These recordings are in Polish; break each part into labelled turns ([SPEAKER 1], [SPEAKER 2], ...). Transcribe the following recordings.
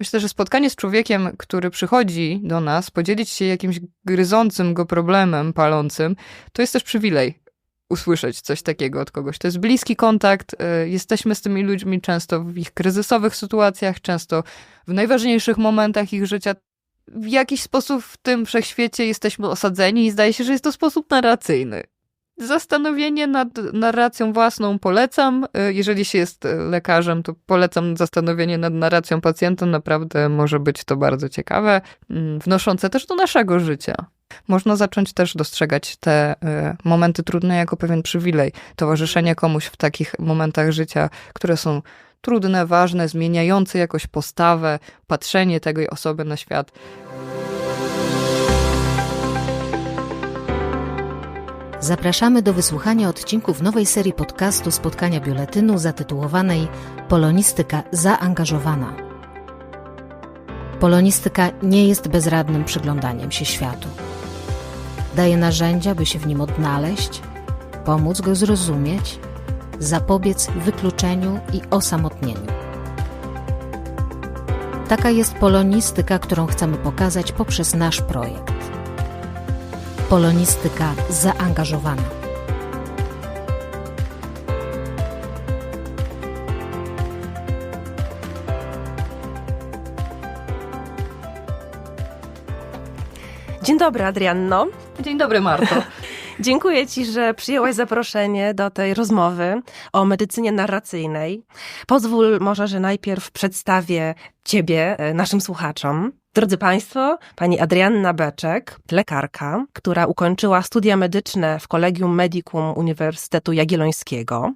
[SPEAKER 1] Myślę, że spotkanie z człowiekiem, który przychodzi do nas, podzielić się jakimś gryzącym go problemem, palącym, to jest też przywilej usłyszeć coś takiego od kogoś. To jest bliski kontakt, jesteśmy z tymi ludźmi często w ich kryzysowych sytuacjach, często w najważniejszych momentach ich życia. W jakiś sposób w tym wszechświecie jesteśmy osadzeni i zdaje się, że jest to sposób narracyjny. Zastanowienie nad narracją własną polecam. Jeżeli się jest lekarzem, to polecam zastanowienie nad narracją pacjenta. Naprawdę może być to bardzo ciekawe, wnoszące też do naszego życia. Można zacząć też dostrzegać te momenty trudne jako pewien przywilej. Towarzyszenie komuś w takich momentach życia, które są trudne, ważne, zmieniające jakoś postawę, patrzenie tej osoby na świat.
[SPEAKER 2] Zapraszamy do wysłuchania odcinków nowej serii podcastu Spotkania Biuletynu zatytułowanej Polonistyka zaangażowana. Polonistyka nie jest bezradnym przyglądaniem się światu. Daje narzędzia, by się w nim odnaleźć, pomóc go zrozumieć, zapobiec wykluczeniu i osamotnieniu. Taka jest polonistyka, którą chcemy pokazać poprzez nasz projekt. Polonistyka zaangażowana.
[SPEAKER 3] Dzień dobry, Adrianno.
[SPEAKER 1] Dzień dobry, Marto.
[SPEAKER 3] Dziękuję Ci, że przyjęłaś zaproszenie do tej rozmowy o medycynie narracyjnej. Pozwól może, że najpierw przedstawię Ciebie naszym słuchaczom. Drodzy Państwo, pani Adrianna Beczek, lekarka, która ukończyła studia medyczne w Collegium Medicum Uniwersytetu Jagiellońskiego,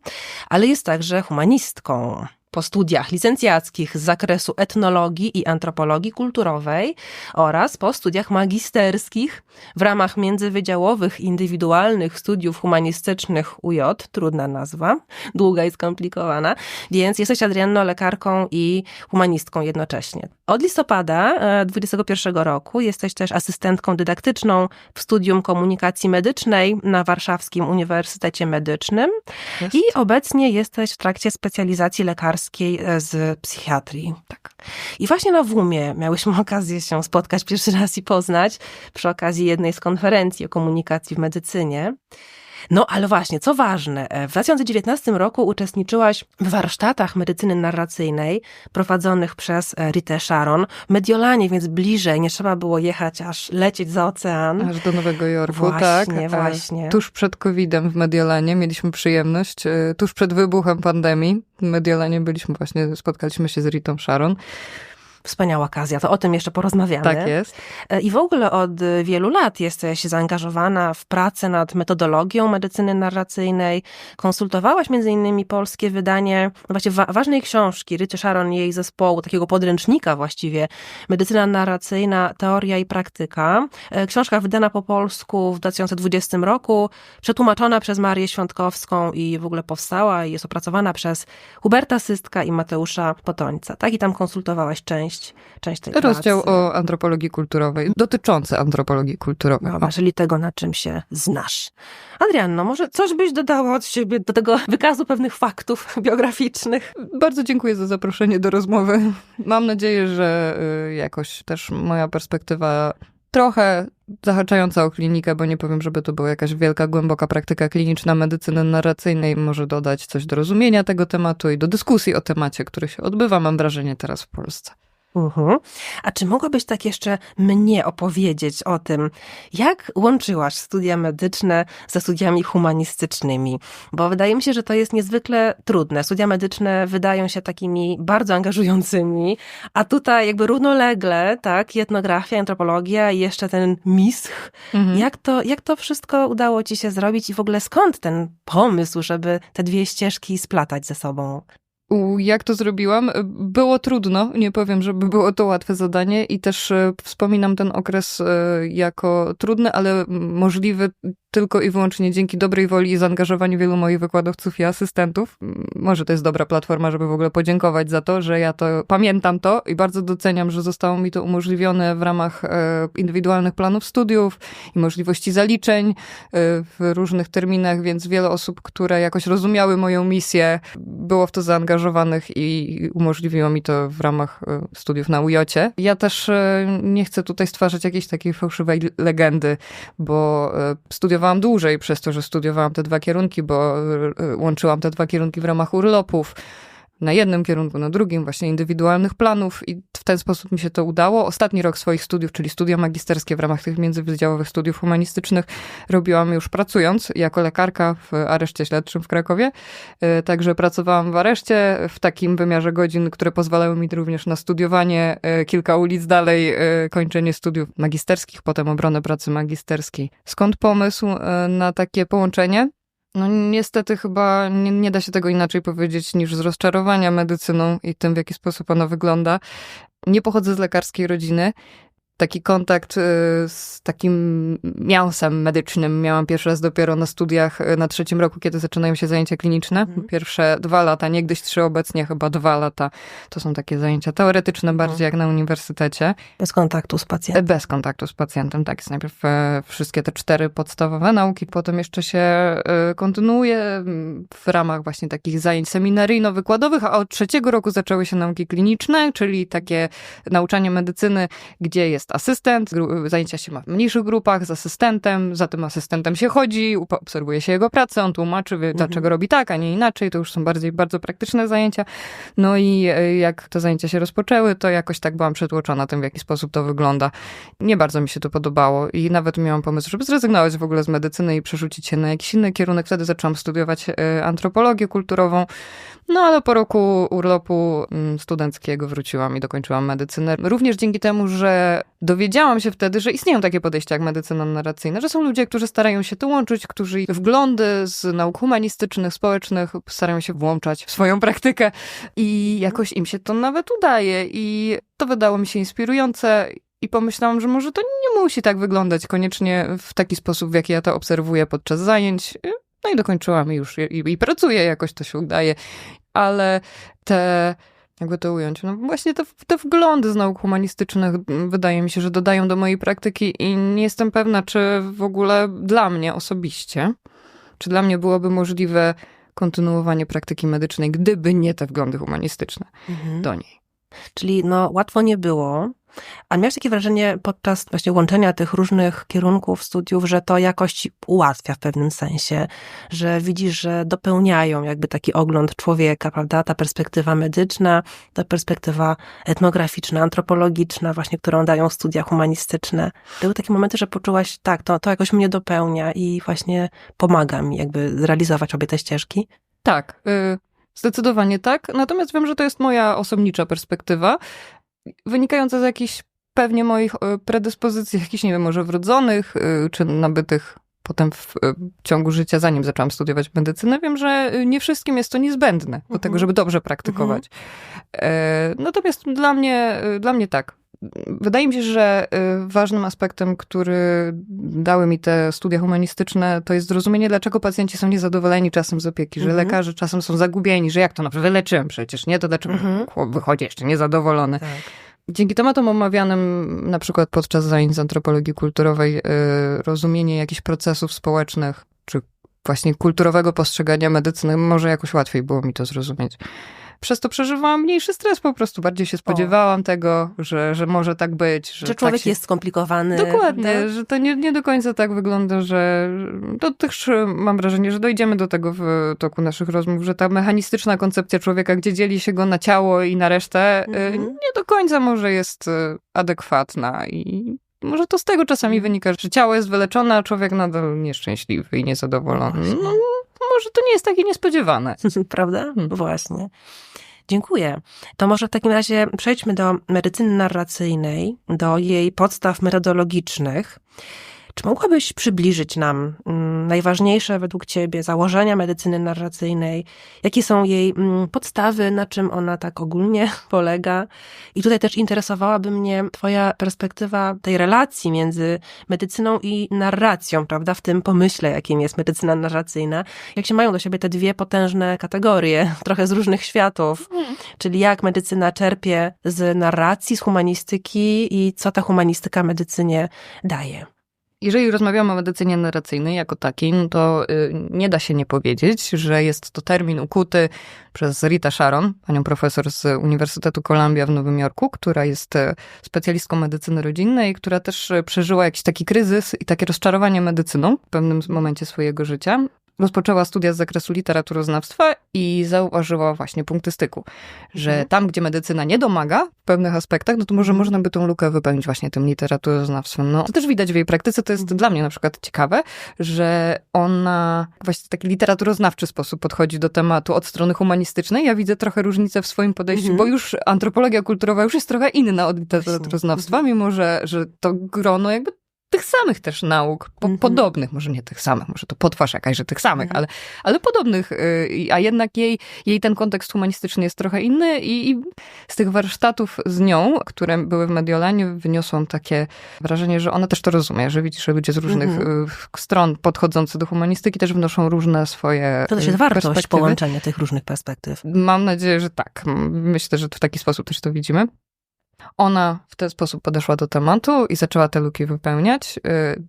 [SPEAKER 3] ale jest także humanistką. Po studiach licencjackich z zakresu etnologii i antropologii kulturowej oraz po studiach magisterskich w ramach międzywydziałowych indywidualnych studiów humanistycznych UJ, trudna nazwa, długa i skomplikowana, więc jesteś, Adrianno, lekarką i humanistką jednocześnie. Od listopada 2021 roku jesteś też asystentką dydaktyczną w Studium Komunikacji Medycznej na Warszawskim Uniwersytecie Medycznym i obecnie jesteś w trakcie specjalizacji lekarskiej z psychiatrii. Tak. I właśnie na WUM-ie miałyśmy okazję się spotkać pierwszy raz i poznać przy okazji jednej z konferencji o komunikacji w medycynie. No, ale właśnie, co ważne, w 2019 roku uczestniczyłaś w warsztatach medycyny narracyjnej prowadzonych przez Ritę Sharon w Mediolanie, więc bliżej, nie trzeba było jechać, aż lecieć za ocean.
[SPEAKER 1] Aż do Nowego Jorku,
[SPEAKER 3] właśnie,
[SPEAKER 1] tak.
[SPEAKER 3] Właśnie.
[SPEAKER 1] Tuż przed COVID-em w Mediolanie mieliśmy przyjemność, tuż przed wybuchem pandemii w Mediolanie spotkaliśmy się z Ritą Sharon.
[SPEAKER 3] Wspaniała okazja, to o tym jeszcze porozmawiamy.
[SPEAKER 1] Tak jest.
[SPEAKER 3] I w ogóle od wielu lat jesteś zaangażowana w pracę nad metodologią medycyny narracyjnej. Konsultowałaś między innymi polskie wydanie ważnej książki Rity Sharon i jej zespołu, takiego podręcznika właściwie, Medycyna narracyjna, teoria i praktyka. Książka wydana po polsku w 2020 roku, przetłumaczona przez Marię Świątkowską i w ogóle powstała i jest opracowana przez Huberta Systka i Mateusza Potońca. Tak, i tam konsultowałaś część tej
[SPEAKER 1] Rozdział
[SPEAKER 3] pracy.
[SPEAKER 1] o antropologii kulturowej, dotyczący antropologii kulturowej.
[SPEAKER 3] No, czyli tego, na czym się znasz. Adrianno, może coś byś dodała od siebie do tego wykazu pewnych faktów biograficznych?
[SPEAKER 1] Bardzo dziękuję za zaproszenie do rozmowy. Mam nadzieję, że jakoś też moja perspektywa trochę zahaczająca o klinikę, bo nie powiem, żeby to była jakaś wielka, głęboka praktyka kliniczna medycyny narracyjnej, może dodać coś do rozumienia tego tematu i do dyskusji o temacie, który się odbywa, mam wrażenie, teraz w Polsce.
[SPEAKER 3] A czy mogłabyś tak jeszcze mnie opowiedzieć o tym, jak łączyłaś studia medyczne ze studiami humanistycznymi? Bo wydaje mi się, że to jest niezwykle trudne. Studia medyczne wydają się takimi bardzo angażującymi, a tutaj jakby równolegle, tak, i etnografia, antropologia i jeszcze ten misch. Jak to wszystko udało ci się zrobić i w ogóle skąd ten pomysł, żeby te dwie ścieżki splatać ze sobą?
[SPEAKER 1] Jak to zrobiłam? Było trudno, nie powiem, żeby było to łatwe zadanie i też wspominam ten okres jako trudny, ale możliwy tylko i wyłącznie dzięki dobrej woli i zaangażowaniu wielu moich wykładowców i asystentów. Może to jest dobra platforma, żeby w ogóle podziękować za to, że ja to pamiętam to i bardzo doceniam, że zostało mi to umożliwione w ramach indywidualnych planów studiów i możliwości zaliczeń w różnych terminach, więc wiele osób, które jakoś rozumiały moją misję, było w to zaangażowane zaangażowanych i umożliwiło mi to w ramach studiów na UJ-cie. Ja też nie chcę tutaj stwarzać jakiejś takiej fałszywej legendy, bo studiowałam dłużej przez to, że studiowałam te 2 kierunki, bo łączyłam te 2 kierunki w ramach urlopów. Na jednym kierunku, na drugim, właśnie indywidualnych planów i w ten sposób mi się to udało. Ostatni rok swoich studiów, czyli studia magisterskie w ramach tych międzywydziałowych studiów humanistycznych robiłam już pracując jako lekarka w areszcie śledczym w Krakowie. Także pracowałam w areszcie w takim wymiarze godzin, które pozwalały mi również na studiowanie kilka ulic dalej, kończenie studiów magisterskich, potem obronę pracy magisterskiej. Skąd pomysł na takie połączenie? No niestety chyba nie da się tego inaczej powiedzieć niż z rozczarowania medycyną i tym, w jaki sposób ona wygląda. Nie pochodzę z lekarskiej rodziny. Taki kontakt z takim mięsem medycznym miałam pierwszy raz dopiero na studiach na 3. roku, kiedy zaczynają się zajęcia kliniczne. Pierwsze 2 lata, niegdyś 3, obecnie chyba 2 lata. To są takie zajęcia teoretyczne, bardziej jak na uniwersytecie.
[SPEAKER 3] Bez kontaktu z pacjentem.
[SPEAKER 1] Bez kontaktu z pacjentem, tak. Jest najpierw wszystkie te 4 podstawowe nauki, potem jeszcze się kontynuuje w ramach właśnie takich zajęć seminaryjno-wykładowych, a od 3. roku zaczęły się nauki kliniczne, czyli takie nauczanie medycyny, gdzie jest asystent, zajęcia się ma w mniejszych grupach z asystentem, za tym asystentem się chodzi, obserwuje się jego pracę, on tłumaczy, dlaczego robi tak, a nie inaczej, to już są bardziej bardzo praktyczne zajęcia. No i jak te zajęcia się rozpoczęły, to jakoś tak byłam przytłoczona tym, w jaki sposób to wygląda. Nie bardzo mi się to podobało i nawet miałam pomysł, żeby zrezygnować w ogóle z medycyny i przerzucić się na jakiś inny kierunek. Wtedy zaczęłam studiować antropologię kulturową. No ale po roku urlopu studenckiego wróciłam i dokończyłam medycynę. Również dzięki temu, że dowiedziałam się wtedy, że istnieją takie podejścia jak medycyna narracyjna, że są ludzie, którzy starają się to łączyć, którzy wglądy z nauk humanistycznych, społecznych starają się włączać w swoją praktykę i jakoś im się to nawet udaje. I to wydało mi się inspirujące i pomyślałam, że może to nie musi tak wyglądać koniecznie w taki sposób, w jaki ja to obserwuję podczas zajęć. No i dokończyłam już i pracuję, jakoś to się udaje. Ale te, jakby to ująć, no właśnie te wglądy z nauk humanistycznych wydaje mi się, że dodają do mojej praktyki i nie jestem pewna, czy w ogóle dla mnie osobiście, czy dla mnie byłoby możliwe kontynuowanie praktyki medycznej, gdyby nie te wglądy humanistyczne do niej.
[SPEAKER 3] Czyli no łatwo nie było. A miałeś takie wrażenie podczas właśnie łączenia tych różnych kierunków studiów, że to jakoś ci ułatwia w pewnym sensie, że widzisz, że dopełniają jakby taki ogląd człowieka, prawda? Ta perspektywa medyczna, ta perspektywa etnograficzna, antropologiczna, właśnie którą dają studia humanistyczne. Były takie momenty, że poczułaś, tak, to jakoś mnie dopełnia i właśnie pomaga mi jakby zrealizować obie te ścieżki?
[SPEAKER 1] Tak, zdecydowanie tak. Natomiast wiem, że to jest moja osobnicza perspektywa, wynikająca z jakichś pewnie moich predyspozycji, jakichś, nie wiem, może wrodzonych, czy nabytych potem w ciągu życia, zanim zaczęłam studiować medycynę. Wiem, że nie wszystkim jest to niezbędne do tego, żeby dobrze praktykować. Natomiast dla mnie tak. Wydaje mi się, że ważnym aspektem, który dały mi te studia humanistyczne, to jest zrozumienie, dlaczego pacjenci są niezadowoleni czasem z opieki, że lekarze czasem są zagubieni, że jak to, no wyleczyłem przecież, nie? To dlaczego wychodzi jeszcze niezadowolony? Tak. Dzięki tematom omawianym, na przykład podczas zajęć z antropologii kulturowej, rozumienie jakichś procesów społecznych, czy właśnie kulturowego postrzegania medycyny, może jakoś łatwiej było mi to zrozumieć. Przez to przeżywałam mniejszy stres po prostu. Bardziej się spodziewałam tego, że może tak być. Że
[SPEAKER 3] człowiek
[SPEAKER 1] tak się...
[SPEAKER 3] jest skomplikowany.
[SPEAKER 1] Dokładnie,
[SPEAKER 3] tak?
[SPEAKER 1] Że to nie do końca tak wygląda, że to też mam wrażenie, że dojdziemy do tego w toku naszych rozmów, że ta mechanistyczna koncepcja człowieka, gdzie dzieli się go na ciało i na resztę, nie do końca może jest adekwatna i może to z tego czasami wynika, że ciało jest wyleczone, a człowiek nadal nieszczęśliwy i niezadowolony. No, może to nie jest takie niespodziewane.
[SPEAKER 3] Prawda? Właśnie. Dziękuję. To może w takim razie przejdźmy do medycyny narracyjnej, do jej podstaw metodologicznych. Czy mogłabyś przybliżyć nam najważniejsze według ciebie założenia medycyny narracyjnej? Jakie są jej podstawy, na czym ona tak ogólnie polega? I tutaj też interesowałaby mnie twoja perspektywa tej relacji między medycyną i narracją, prawda? W tym pomyśle, jakim jest medycyna narracyjna. Jak się mają do siebie te dwie potężne kategorie, trochę z różnych światów. Czyli jak medycyna czerpie z narracji, z humanistyki i co ta humanistyka medycynie daje.
[SPEAKER 1] Jeżeli rozmawiamy o medycynie narracyjnej jako takiej, no to nie da się nie powiedzieć, że jest to termin ukuty przez Rita Sharon, panią profesor z Uniwersytetu Columbia w Nowym Jorku, która jest specjalistką medycyny rodzinnej, która też przeżyła jakiś taki kryzys i takie rozczarowanie medycyną w pewnym momencie swojego życia. Rozpoczęła studia z zakresu literaturoznawstwa i zauważyła właśnie punktystyku, że tam, gdzie medycyna nie domaga w pewnych aspektach, no to może można by tą lukę wypełnić właśnie tym literaturoznawstwem. No, to też widać w jej praktyce, to jest dla mnie na przykład ciekawe, że ona właśnie w taki literaturoznawczy sposób podchodzi do tematu od strony humanistycznej. Ja widzę trochę różnicę w swoim podejściu, bo już antropologia kulturowa już jest trochę inna od literaturoznawstwa, mimo że to grono jakby tych samych też nauk, podobnych, może nie tych samych, może to potwarz jakaś, że tych samych, ale podobnych, a jednak jej ten kontekst humanistyczny jest trochę inny i z tych warsztatów z nią, które były w Mediolanie, wyniosłam takie wrażenie, że ona też to rozumie, że widzi, że ludzie z różnych stron podchodzący do humanistyki też wnoszą różne swoje
[SPEAKER 3] To też jest wartość połączenia tych różnych perspektyw.
[SPEAKER 1] Mam nadzieję, że tak. Myślę, że w taki sposób też to widzimy. Ona w ten sposób podeszła do tematu i zaczęła te luki wypełniać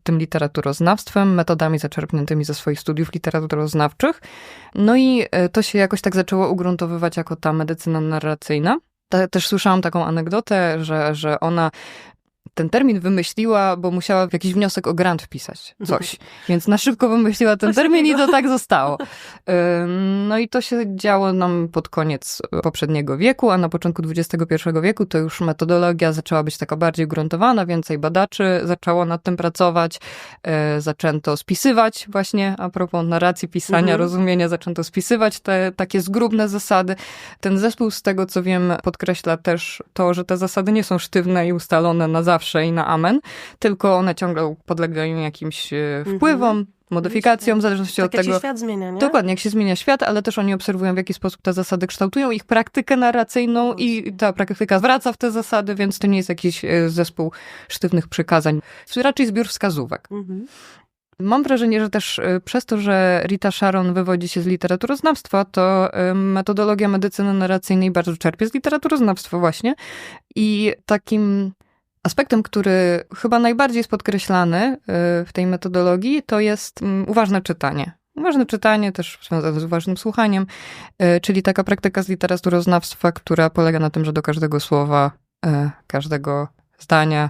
[SPEAKER 1] tym literaturoznawstwem, metodami zaczerpniętymi ze swoich studiów literaturoznawczych. No i to się jakoś tak zaczęło ugruntowywać jako ta medycyna narracyjna. Też słyszałam taką anegdotę, że ona ten termin wymyśliła, bo musiała w jakiś wniosek o grant wpisać coś. Więc na szybko wymyśliła ten termin i to tak zostało. No i to się działo nam pod koniec poprzedniego wieku, a na początku XXI wieku to już metodologia zaczęła być taka bardziej ugruntowana, więcej badaczy zaczęło nad tym pracować, zaczęto spisywać właśnie, a propos narracji, pisania, rozumienia, zaczęto spisywać te takie zgrubne zasady. Ten zespół, z tego co wiem, podkreśla też to, że te zasady nie są sztywne i ustalone na zawsze i na amen, tylko one ciągle podlegają jakimś wpływom, modyfikacjom, w zależności od tego.
[SPEAKER 3] Jak się świat zmienia, nie?
[SPEAKER 1] Dokładnie, jak się zmienia świat, ale też oni obserwują, w jaki sposób te zasady kształtują ich praktykę narracyjną i ta praktyka wraca w te zasady, więc to nie jest jakiś zespół sztywnych przykazań. To raczej zbiór wskazówek. Mam wrażenie, że też przez to, że Rita Sharon wywodzi się z literaturoznawstwa, to metodologia medycyny narracyjnej bardzo czerpie z literaturoznawstwa właśnie i takim aspektem, który chyba najbardziej jest podkreślany w tej metodologii, to jest uważne czytanie. Uważne czytanie, też związane z uważnym słuchaniem, czyli taka praktyka z literaturoznawstwa, która polega na tym, że do każdego słowa, każdego zdania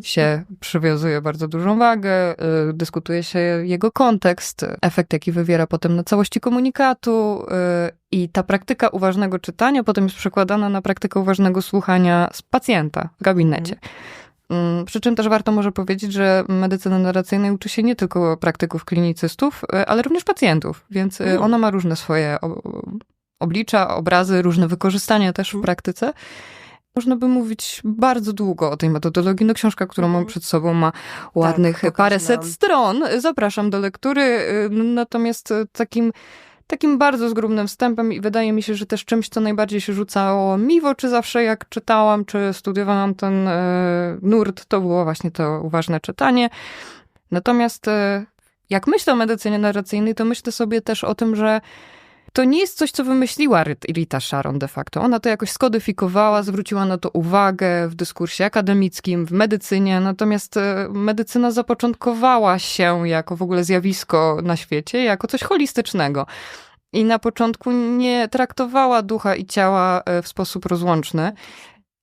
[SPEAKER 1] się przywiązuje bardzo dużą wagę, dyskutuje się jego kontekst, efekt, jaki wywiera potem na całości komunikatu i ta praktyka uważnego czytania potem jest przekładana na praktykę uważnego słuchania z pacjenta w gabinecie. Przy czym też warto może powiedzieć, że medycyny narracyjnej uczy się nie tylko praktyków klinicystów, ale również pacjentów, więc ona ma różne swoje oblicza, obrazy, różne wykorzystania też w praktyce. Można by mówić bardzo długo o tej metodologii. No książka, którą mam przed sobą, ma ładnych paręset stron. Zapraszam do lektury. Natomiast takim bardzo zgrubnym wstępem i wydaje mi się, że też czymś, co najbardziej się rzucało mi w oczy zawsze, jak czytałam, czy studiowałam ten nurt, to było właśnie to uważne czytanie. Natomiast jak myślę o medycynie narracyjnej, to myślę sobie też o tym, że to nie jest coś, co wymyśliła Rita Sharon de facto. Ona to jakoś skodyfikowała, zwróciła na to uwagę w dyskursie akademickim, w medycynie, natomiast medycyna zapoczątkowała się jako w ogóle zjawisko na świecie, jako coś holistycznego. I na początku nie traktowała ducha i ciała w sposób rozłączny.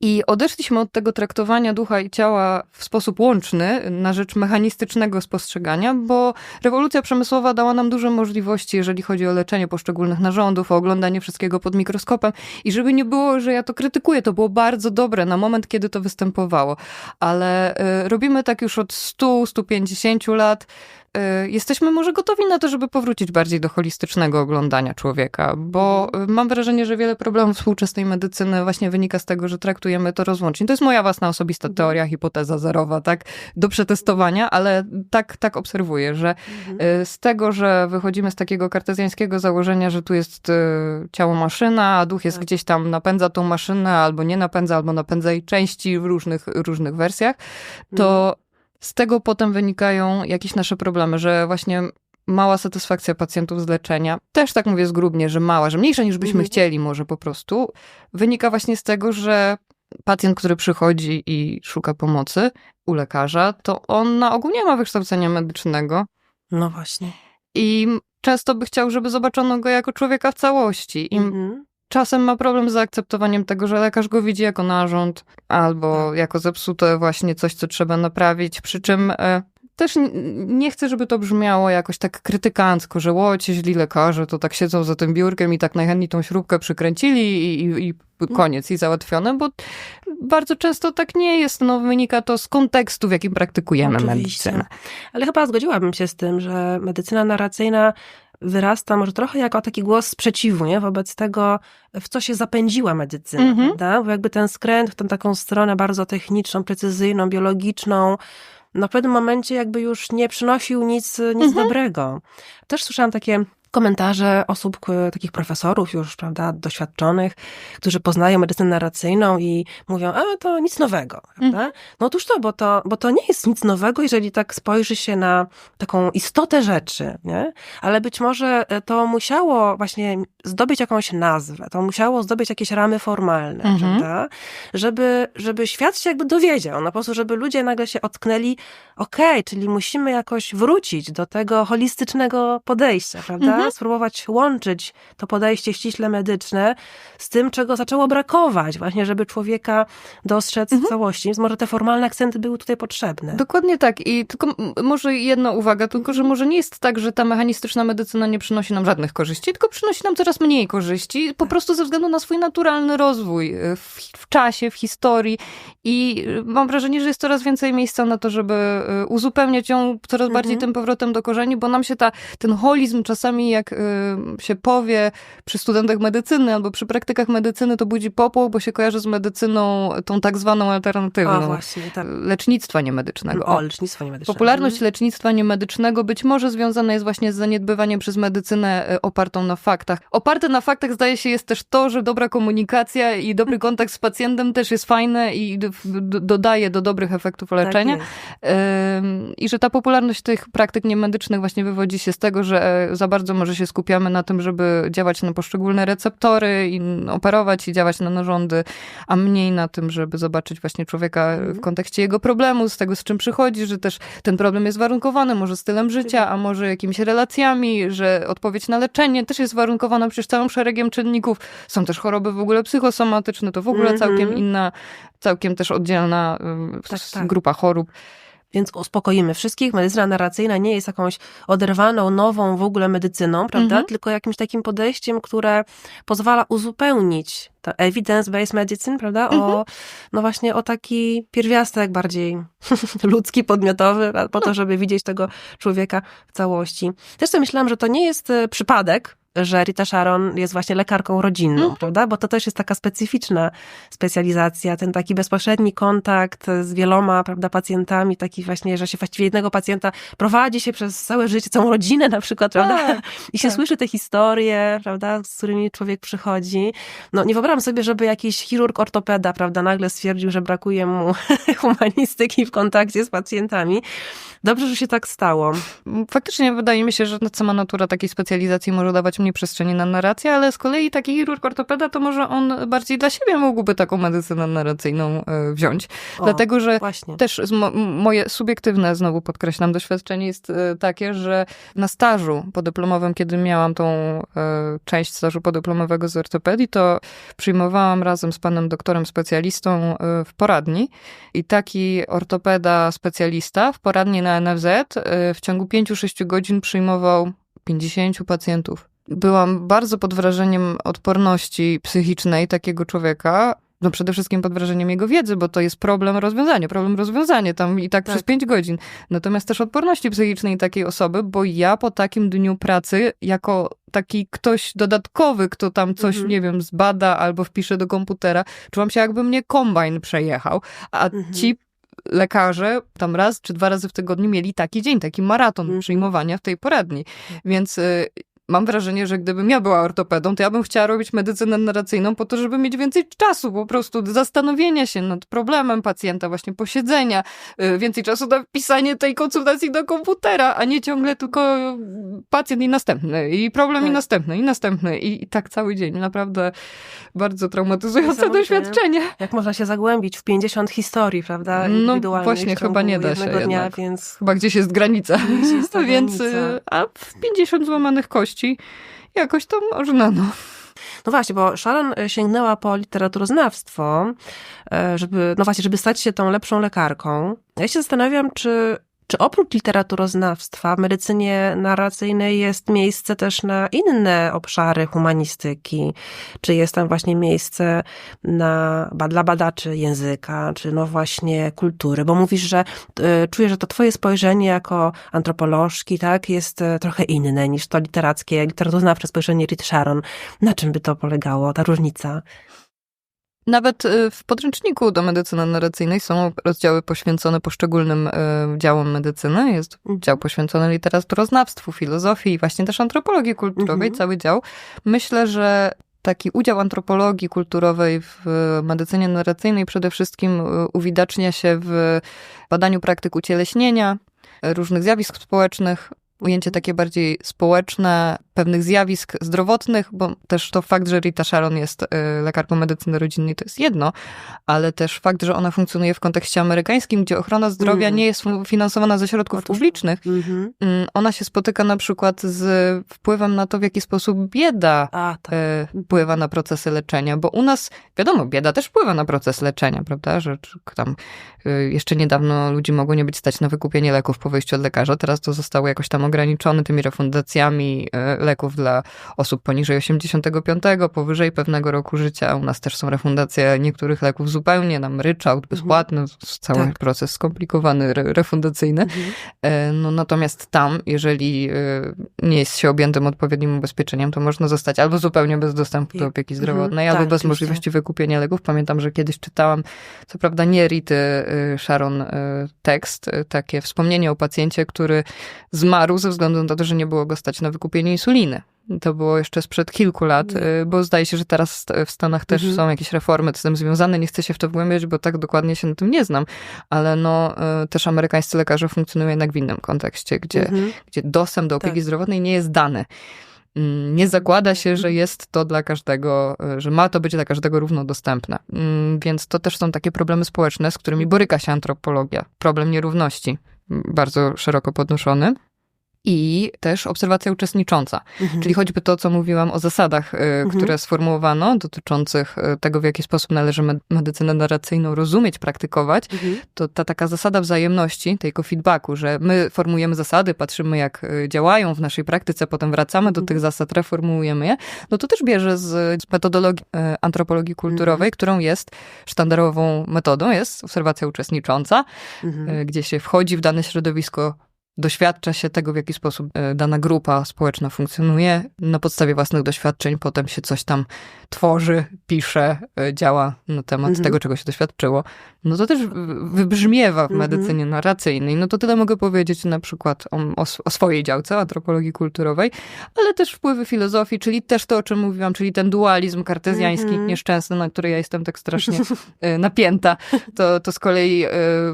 [SPEAKER 1] I odeszliśmy od tego traktowania ducha i ciała w sposób łączny na rzecz mechanistycznego spostrzegania, bo rewolucja przemysłowa dała nam duże możliwości, jeżeli chodzi o leczenie poszczególnych narządów, o oglądanie wszystkiego pod mikroskopem. I żeby nie było, że ja to krytykuję, to było bardzo dobre na moment, kiedy to występowało. Ale robimy tak już od 100-150 lat. Jesteśmy może gotowi na to, żeby powrócić bardziej do holistycznego oglądania człowieka, bo mam wrażenie, że wiele problemów współczesnej medycyny właśnie wynika z tego, że traktujemy to rozłącznie. To jest moja własna osobista teoria, hipoteza zerowa, tak, do przetestowania, ale tak obserwuję, że z tego, że wychodzimy z takiego kartezjańskiego założenia, że tu jest ciało maszyna, a duch jest gdzieś tam, napędza tą maszynę, albo nie napędza, albo napędza jej części w różnych wersjach, to z tego potem wynikają jakieś nasze problemy, że właśnie mała satysfakcja pacjentów z leczenia, też tak mówię zgrubnie, że mała, że mniejsza niż byśmy chcieli może po prostu, wynika właśnie z tego, że pacjent, który przychodzi i szuka pomocy, u lekarza, to on na ogół nie ma wykształcenia medycznego
[SPEAKER 3] No właśnie.
[SPEAKER 1] i często by chciał, żeby zobaczono go jako człowieka w całości. I czasem ma problem z zaakceptowaniem tego, że lekarz go widzi jako narząd albo jako zepsute właśnie coś, co trzeba naprawić. Przy czym też nie chcę, żeby to brzmiało jakoś tak krytykancko, że ci źli lekarze to tak siedzą za tym biurkiem i tak najchętniej tą śrubkę przykręcili i koniec i załatwione, bo bardzo często tak nie jest. No, wynika to z kontekstu, w jakim praktykujemy medycynę.
[SPEAKER 3] Ale chyba zgodziłabym się z tym, że medycyna narracyjna wyrasta może trochę jako taki głos sprzeciwu, nie? Wobec tego, w co się zapędziła medycyna, prawda? Bo jakby ten skręt w tę taką stronę bardzo techniczną, precyzyjną, biologiczną, no w pewnym momencie jakby już nie przynosił nic dobrego. Też słyszałam takie komentarze osób, takich profesorów już, prawda, doświadczonych, którzy poznają medycynę narracyjną i mówią, to nic nowego, prawda? No otóż to, bo to nie jest nic nowego, jeżeli tak spojrzy się na taką istotę rzeczy, nie? Ale być może to musiało właśnie zdobyć jakąś nazwę, to musiało zdobyć jakieś ramy formalne, prawda? Żeby świat się jakby dowiedział, no po prostu, żeby ludzie nagle się ocknęli, czyli musimy jakoś wrócić do tego holistycznego podejścia, prawda? Spróbować łączyć to podejście ściśle medyczne z tym, czego zaczęło brakować, właśnie, żeby człowieka dostrzec w całości. Więc może te formalne akcenty były tutaj potrzebne.
[SPEAKER 1] Dokładnie tak. I tylko może jedna uwaga, tylko że może nie jest tak, że ta mechanistyczna medycyna nie przynosi nam żadnych korzyści, tylko przynosi nam coraz mniej korzyści, po prostu ze względu na swój naturalny rozwój w czasie, w historii. I mam wrażenie, że jest coraz więcej miejsca na to, żeby uzupełniać ją coraz bardziej tym powrotem do korzeni, bo nam się ten holizm czasami, jak się powie przy studentach medycyny albo przy praktykach medycyny, to budzi popłoch, bo się kojarzy z medycyną tą tak zwaną alternatywną.
[SPEAKER 3] Właśnie, tak.
[SPEAKER 1] Lecznictwa niemedycznego.
[SPEAKER 3] Lecznictwo niemedyczne.
[SPEAKER 1] Popularność lecznictwa niemedycznego być może związana jest właśnie z zaniedbywaniem przez medycynę opartą na faktach. Oparte na faktach zdaje się jest też to, że dobra komunikacja i dobry kontakt z pacjentem też jest fajne i dodaje do dobrych efektów leczenia. Tak, i że ta popularność tych praktyk niemedycznych właśnie wywodzi się z tego, że za bardzo może się skupiamy na tym, żeby działać na poszczególne receptory i operować i działać na narządy, a mniej na tym, żeby zobaczyć właśnie człowieka w kontekście jego problemu, z tego, z czym przychodzi, że też ten problem jest warunkowany może stylem życia, a może jakimiś relacjami, że odpowiedź na leczenie też jest warunkowana przecież całym szeregiem czynników. Są też choroby w ogóle psychosomatyczne, to w ogóle całkiem inna, całkiem też oddzielna grupa chorób.
[SPEAKER 3] Więc uspokoimy wszystkich. Medycyna narracyjna nie jest jakąś oderwaną, nową w ogóle medycyną, prawda? Tylko jakimś takim podejściem, które pozwala uzupełnić to evidence-based medicine, prawda? No właśnie o taki pierwiastek bardziej ludzki, podmiotowy, po to, żeby widzieć tego człowieka w całości. Też sobie myślałam, że to nie jest przypadek, że Rita Sharon jest właśnie lekarką rodzinną, prawda? Bo to też jest taka specyficzna specjalizacja, ten taki bezpośredni kontakt z wieloma, prawda, pacjentami, taki właśnie, że się właściwie jednego pacjenta prowadzi się przez całe życie, całą rodzinę na przykład, prawda? I się słyszy te historie, prawda, z którymi człowiek przychodzi. No nie wyobrażam sobie, żeby jakiś chirurg ortopeda, prawda, nagle stwierdził, że brakuje mu humanistyki w kontakcie z pacjentami. Dobrze, że się tak stało.
[SPEAKER 1] Faktycznie wydaje mi się, że sama natura takiej specjalizacji może dawać mniej przestrzeni na narrację, ale z kolei taki chirurg ortopeda, to może on bardziej dla siebie mógłby taką medycynę narracyjną wziąć. Dlatego, że właśnie. Też moje subiektywne, znowu podkreślam, doświadczenie jest takie, że na stażu podyplomowym, kiedy miałam tą część stażu podyplomowego z ortopedii, to przyjmowałam razem z panem doktorem specjalistą w poradni i taki ortopeda specjalista w poradni na NFZ w ciągu 5-6 godzin przyjmował 50 pacjentów. Byłam bardzo pod wrażeniem odporności psychicznej takiego człowieka. No przede wszystkim pod wrażeniem jego wiedzy, bo to jest problem rozwiązanie tam i tak przez 5 godzin. Natomiast też odporności psychicznej takiej osoby, bo ja po takim dniu pracy, jako taki ktoś dodatkowy, kto tam coś, nie wiem, zbada albo wpisze do komputera, czułam się, jakby mnie kombajn przejechał. A ci lekarze tam raz czy 2 razy w tygodniu mieli taki dzień, taki maraton przyjmowania w tej poradni. Więc mam wrażenie, że gdybym ja była ortopedą, to ja bym chciała robić medycynę narracyjną po to, żeby mieć więcej czasu, po prostu zastanowienia się nad problemem pacjenta, właśnie posiedzenia, więcej czasu na pisanie tej konsultacji do komputera, a nie ciągle tylko pacjent i następny, i problem i następny, i tak cały dzień. Naprawdę bardzo traumatyzujące doświadczenie.
[SPEAKER 3] Jak można się zagłębić w 50 historii, prawda?
[SPEAKER 1] No właśnie, chyba nie da się
[SPEAKER 3] dnia,
[SPEAKER 1] jednak.
[SPEAKER 3] więc...
[SPEAKER 1] Chyba gdzieś jest granica.
[SPEAKER 3] Gdzieś jest ta
[SPEAKER 1] Więc,
[SPEAKER 3] granica.
[SPEAKER 1] a w 50 złamanych kości jakoś to można, no.
[SPEAKER 3] No właśnie, bo Sharon sięgnęła po literaturoznawstwo, żeby stać się tą lepszą lekarką. Ja się zastanawiam, czy oprócz literaturoznawstwa w medycynie narracyjnej jest miejsce też na inne obszary humanistyki? Czy jest tam właśnie miejsce dla badaczy języka, czy no właśnie kultury? Bo mówisz, że czujesz, że to twoje spojrzenie jako antropolożki, tak, jest trochę inne niż to literaturoznawcze spojrzenie Rity Sharon. Na czym by to polegało, ta różnica?
[SPEAKER 1] Nawet w podręczniku do medycyny narracyjnej są rozdziały poświęcone poszczególnym działom medycyny. Jest dział poświęcony literaturoznawstwu, filozofii i właśnie też antropologii kulturowej, cały dział. Myślę, że taki udział antropologii kulturowej w medycynie narracyjnej przede wszystkim uwidacznia się w badaniu praktyk ucieleśnienia, różnych zjawisk społecznych, ujęcie takie bardziej społeczne, pewnych zjawisk zdrowotnych, bo też to fakt, że Rita Sharon jest lekarką medycyny rodzinnej, to jest jedno, ale też fakt, że ona funkcjonuje w kontekście amerykańskim, gdzie ochrona zdrowia nie jest finansowana ze środków publicznych. Ona się spotyka na przykład z wpływem na to, w jaki sposób bieda wpływa na procesy leczenia, bo u nas, wiadomo, bieda też wpływa na proces leczenia, prawda, że tam jeszcze niedawno ludzi mogło nie być stać na wykupienie leków po wyjściu od lekarza, teraz to zostało jakoś tam ograniczone tymi refundacjami leków dla osób poniżej 85, powyżej pewnego roku życia. U nas też są refundacje niektórych leków zupełnie, ryczałt bezpłatny, cały proces skomplikowany, refundacyjny. No, natomiast tam, jeżeli nie jest się objętym odpowiednim ubezpieczeniem, to można zostać albo zupełnie bez dostępu do opieki zdrowotnej, albo bez możliwości wykupienia leków. Pamiętam, że kiedyś czytałam, co prawda nie Rity Sharon tekst, takie wspomnienie o pacjencie, który zmarł ze względu na to, że nie było go stać na wykupienie insuliny. To było jeszcze sprzed kilku lat, bo zdaje się, że teraz w Stanach też są jakieś reformy z tym związane. Nie chcę się w to wgłębiać, bo tak dokładnie się na tym nie znam, ale też amerykańscy lekarze funkcjonują jednak w innym kontekście, gdzie dostęp do opieki zdrowotnej nie jest dany. Nie zakłada się, że jest to dla każdego, że ma to być dla każdego równo dostępne. Więc to też są takie problemy społeczne, z którymi boryka się antropologia. Problem nierówności, bardzo szeroko podnoszony. I też obserwacja uczestnicząca. Czyli choćby to, co mówiłam o zasadach, które sformułowano, dotyczących tego, w jaki sposób należy medycynę narracyjną rozumieć, praktykować, to ta taka zasada wzajemności, tego feedbacku, że my formujemy zasady, patrzymy, jak działają w naszej praktyce, potem wracamy do tych zasad, reformułujemy je, no to też bierze z metodologii antropologii kulturowej, którą jest sztandarową metodą, jest obserwacja uczestnicząca, gdzie się wchodzi w dane środowisko, doświadcza się tego, w jaki sposób dana grupa społeczna funkcjonuje. Na podstawie własnych doświadczeń potem się coś tam tworzy, pisze, działa na temat tego, czego się doświadczyło. No to też wybrzmiewa w medycynie narracyjnej. No to tyle mogę powiedzieć na przykład o swojej działce, antropologii kulturowej, ale też wpływy filozofii, czyli też to, o czym mówiłam, czyli ten dualizm kartezjański, nieszczęsny, na który ja jestem tak strasznie napięta. To z kolei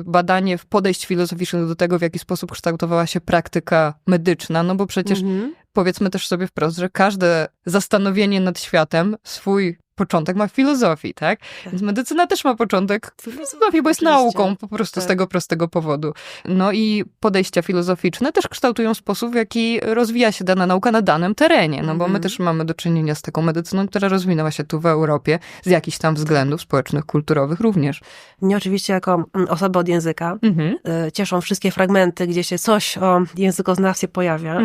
[SPEAKER 1] badanie podejść filozoficznych do tego, w jaki sposób kształtowała się praktyka medyczna, no bo przecież powiedzmy też sobie wprost, że każde zastanowienie nad światem swój początek ma w filozofii, tak? Więc medycyna też ma początek w filozofii, bo jest nauką po prostu z tego prostego powodu. No i podejścia filozoficzne też kształtują sposób, w jaki rozwija się dana nauka na danym terenie, no bo my też mamy do czynienia z taką medycyną, która rozwinęła się tu w Europie z jakichś tam względów społecznych, kulturowych również.
[SPEAKER 3] Mnie oczywiście jako osoba od języka cieszą wszystkie fragmenty, gdzie się coś o językoznawstwie pojawia,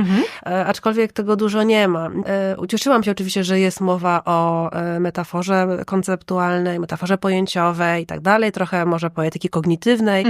[SPEAKER 3] aczkolwiek tego dużo nie ma. Ucieszyłam się oczywiście, że jest mowa o metaforze konceptualnej, metaforze pojęciowej i tak dalej, trochę może poetyki kognitywnej,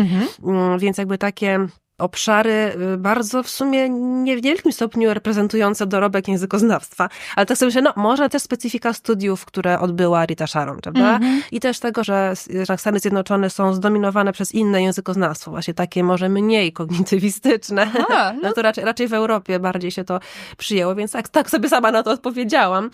[SPEAKER 3] więc jakby takie obszary bardzo w sumie nie w niewielkim stopniu reprezentujące dorobek językoznawstwa, ale tak sobie myślę, może też specyfika studiów, które odbyła Rita Sharon, prawda? I też tego, że Stany Zjednoczone są zdominowane przez inne językoznawstwo, właśnie takie może mniej kognitywistyczne. Aha, no to raczej w Europie bardziej się to przyjęło, więc tak sobie sama na to odpowiedziałam.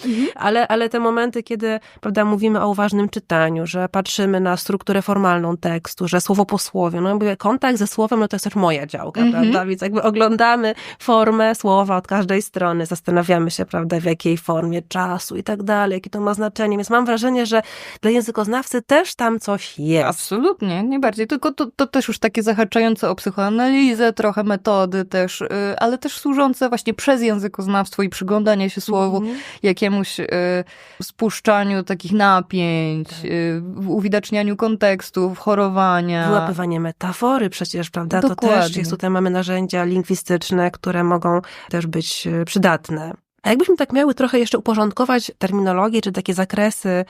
[SPEAKER 3] Ale te momenty, kiedy, prawda, mówimy o uważnym czytaniu, że patrzymy na strukturę formalną tekstu, że słowo po słowie, kontakt ze słowem, to jest też moja działka, prawda? Więc jakby oglądamy formę słowa od każdej strony, zastanawiamy się, prawda, w jakiej formie czasu i tak dalej, jakie to ma znaczenie. Więc mam wrażenie, że dla językoznawcy też tam coś jest.
[SPEAKER 1] Absolutnie, nie bardziej. Tylko to też już takie zahaczające o psychoanalizę, trochę metody też, ale też służące właśnie przez językoznawstwo i przyglądanie się słowu, jakiemuś spuszczaniu takich napięć, uwidacznianiu kontekstów, chorowania.
[SPEAKER 3] Wyłapywanie metafory przecież, prawda?
[SPEAKER 1] Dokładnie.
[SPEAKER 3] To też jest, tutaj mamy narzędzia lingwistyczne, które mogą też być przydatne. A jakbyśmy tak miały trochę jeszcze uporządkować terminologię, czy takie zakresy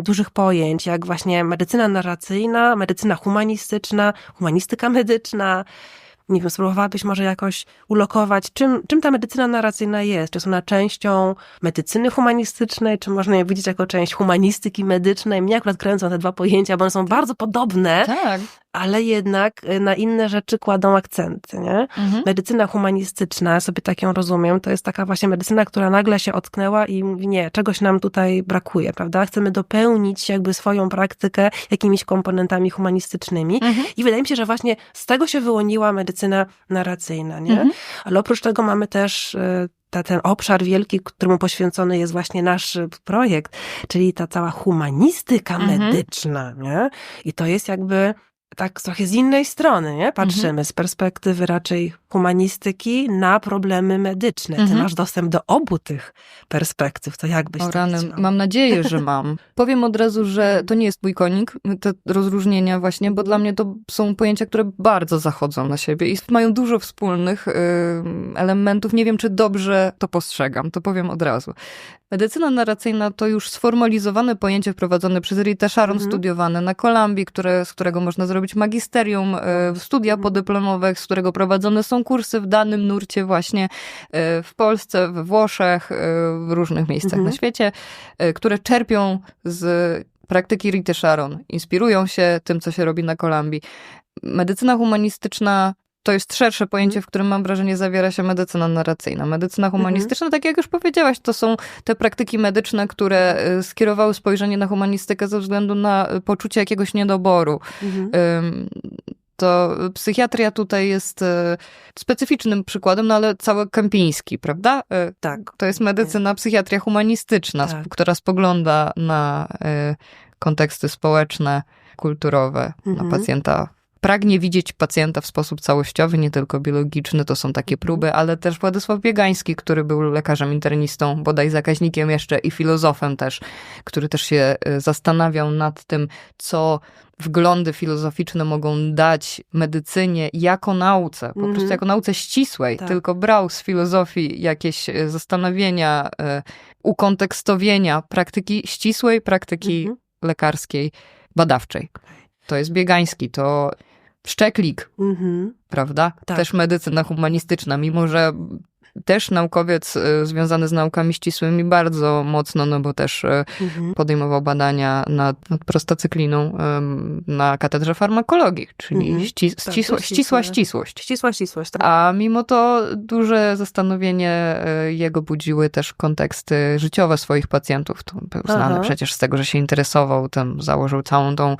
[SPEAKER 3] dużych pojęć, jak właśnie medycyna narracyjna, medycyna humanistyczna, humanistyka medyczna, nie wiem, spróbowałabyś może jakoś ulokować, czym ta medycyna narracyjna jest? Czy jest ona częścią medycyny humanistycznej, czy można ją widzieć jako część humanistyki medycznej? Mnie akurat kręcą te dwa pojęcia, bo one są bardzo podobne,
[SPEAKER 1] tak,
[SPEAKER 3] ale jednak na inne rzeczy kładą akcenty, nie? Medycyna humanistyczna, sobie tak ją rozumiem, to jest taka właśnie medycyna, która nagle się ocknęła i mówi, nie, czegoś nam tutaj brakuje, prawda? Chcemy dopełnić jakby swoją praktykę jakimiś komponentami humanistycznymi i wydaje mi się, że właśnie z tego się wyłoniła medycyna narracyjna, nie? Ale oprócz tego mamy też ten obszar wielki, któremu poświęcony jest właśnie nasz projekt, czyli ta cała humanistyka medyczna, nie? I to jest jakby tak trochę z innej strony, nie? Patrzymy z perspektywy raczej humanistyki na problemy medyczne. Ty masz dostęp do obu tych perspektyw, to jak byś to widziała?
[SPEAKER 1] Mam nadzieję, że mam. Powiem od razu, że to nie jest mój konik, te rozróżnienia właśnie, bo dla mnie to są pojęcia, które bardzo zachodzą na siebie i mają dużo wspólnych elementów. Nie wiem, czy dobrze to postrzegam, to powiem od razu. Medycyna narracyjna to już sformalizowane pojęcie wprowadzone przez Rita Sharon, studiowane na Kolumbii, z którego można zrobić magisterium, studia podyplomowe, z którego prowadzone są kursy w danym nurcie właśnie w Polsce, we Włoszech, w różnych miejscach na świecie, które czerpią z praktyki Rity Sharon, inspirują się tym, co się robi na Kolumbii. Medycyna humanistyczna to jest szersze pojęcie, w którym mam wrażenie zawiera się medycyna narracyjna. Medycyna humanistyczna, tak jak już powiedziałaś, to są te praktyki medyczne, które skierowały spojrzenie na humanistykę ze względu na poczucie jakiegoś niedoboru. To psychiatria tutaj jest specyficznym przykładem, no ale cały Kępiński, prawda?
[SPEAKER 3] Tak.
[SPEAKER 1] To jest medycyna, psychiatria humanistyczna, która spogląda na konteksty społeczne, kulturowe, na pacjenta. Pragnie widzieć pacjenta w sposób całościowy, nie tylko biologiczny, to są takie próby, ale też Władysław Biegański, który był lekarzem internistą, bodaj zakaźnikiem jeszcze i filozofem też, który też się zastanawiał nad tym, co wglądy filozoficzne mogą dać medycynie jako nauce, po prostu jako nauce ścisłej, tylko brał z filozofii jakieś zastanowienia, ukontekstowienia praktyki ścisłej, praktyki lekarskiej, badawczej. To jest Biegański, to Szczeklik, prawda? Tak. Też medycyna humanistyczna, mimo że też naukowiec związany z naukami ścisłymi bardzo mocno, no bo też podejmował badania nad prostacykliną na katedrze farmakologii, czyli ścisła ścisłość.
[SPEAKER 3] Ścisła ścisłość, tak.
[SPEAKER 1] A mimo to duże zastanowienie jego budziły też konteksty życiowe swoich pacjentów. To był znany przecież z tego, że się interesował, tam założył całą tą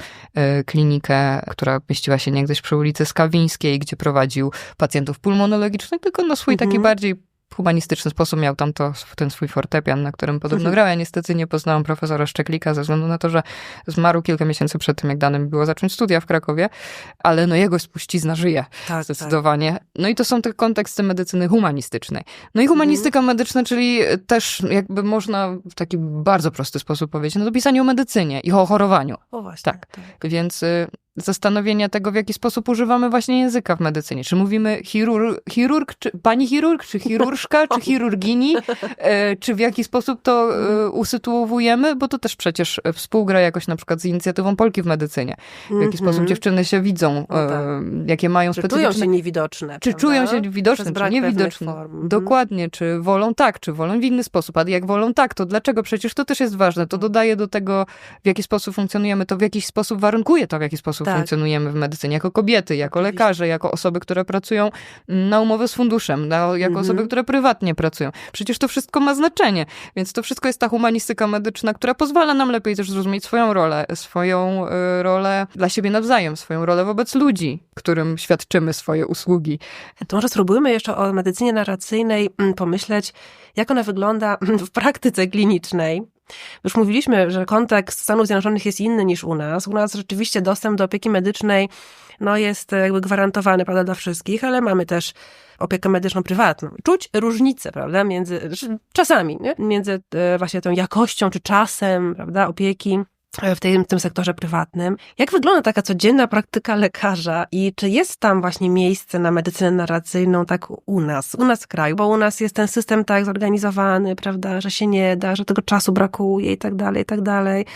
[SPEAKER 1] klinikę, która mieściła się niegdyś przy ulicy Skawińskiej, gdzie prowadził pacjentów pulmonologicznych, tylko na swój taki bardziej humanistyczny sposób. Miał tam ten swój fortepian, na którym podobno grał. Ja niestety nie poznałam profesora Szczeklika ze względu na to, że zmarł kilka miesięcy przed tym, jak danym było zacząć studia w Krakowie, ale no jego spuścizna żyje zdecydowanie. Tak. No i to są te konteksty medycyny humanistycznej. No i humanistyka medyczna, czyli też jakby można w taki bardzo prosty sposób powiedzieć, no to pisanie o medycynie i o chorowaniu.
[SPEAKER 3] O właśnie.
[SPEAKER 1] Tak. Więc zastanowienia tego, w jaki sposób używamy właśnie języka w medycynie. Czy mówimy chirurg, czy pani chirurg, czy chirurżka, czy chirurgini, czy w jaki sposób to usytuowujemy, bo to też przecież współgra jakoś na przykład z inicjatywą Polki w medycynie. W jaki sposób dziewczyny się widzą, jakie mają specyficzne...
[SPEAKER 3] Czy czują się niewidoczne.
[SPEAKER 1] Czy czują się widoczne, czy niewidoczne. Dokładnie, czy wolą tak, czy wolą w inny sposób. A jak wolą tak, to dlaczego? Przecież to też jest ważne. To dodaje do tego, w jaki sposób funkcjonujemy, to w jakiś sposób warunkuje to, w jaki sposób funkcjonujemy w medycynie. Jako kobiety, jako lekarze, jako osoby, które pracują na umowę z funduszem, jako osoby, które prywatnie pracują. Przecież to wszystko ma znaczenie. Więc to wszystko jest ta humanistyka medyczna, która pozwala nam lepiej też zrozumieć swoją rolę dla siebie nawzajem, swoją rolę wobec ludzi, którym świadczymy swoje usługi.
[SPEAKER 3] To może spróbujmy jeszcze o medycynie narracyjnej pomyśleć, jak ona wygląda w praktyce klinicznej. Już mówiliśmy, że kontekst Stanów Zjednoczonych jest inny niż u nas. U nas rzeczywiście dostęp do opieki medycznej jest jakby gwarantowany, prawda, dla wszystkich, ale mamy też opiekę medyczną prywatną. Czuć różnicę, prawda, czasami, między właśnie tą jakością czy czasem, prawda, opieki w tym sektorze prywatnym. Jak wygląda taka codzienna praktyka lekarza i czy jest tam właśnie miejsce na medycynę narracyjną tak u nas w kraju, bo u nas jest ten system tak zorganizowany, prawda, że się nie da, że tego czasu brakuje i tak dalej, i tak dalej.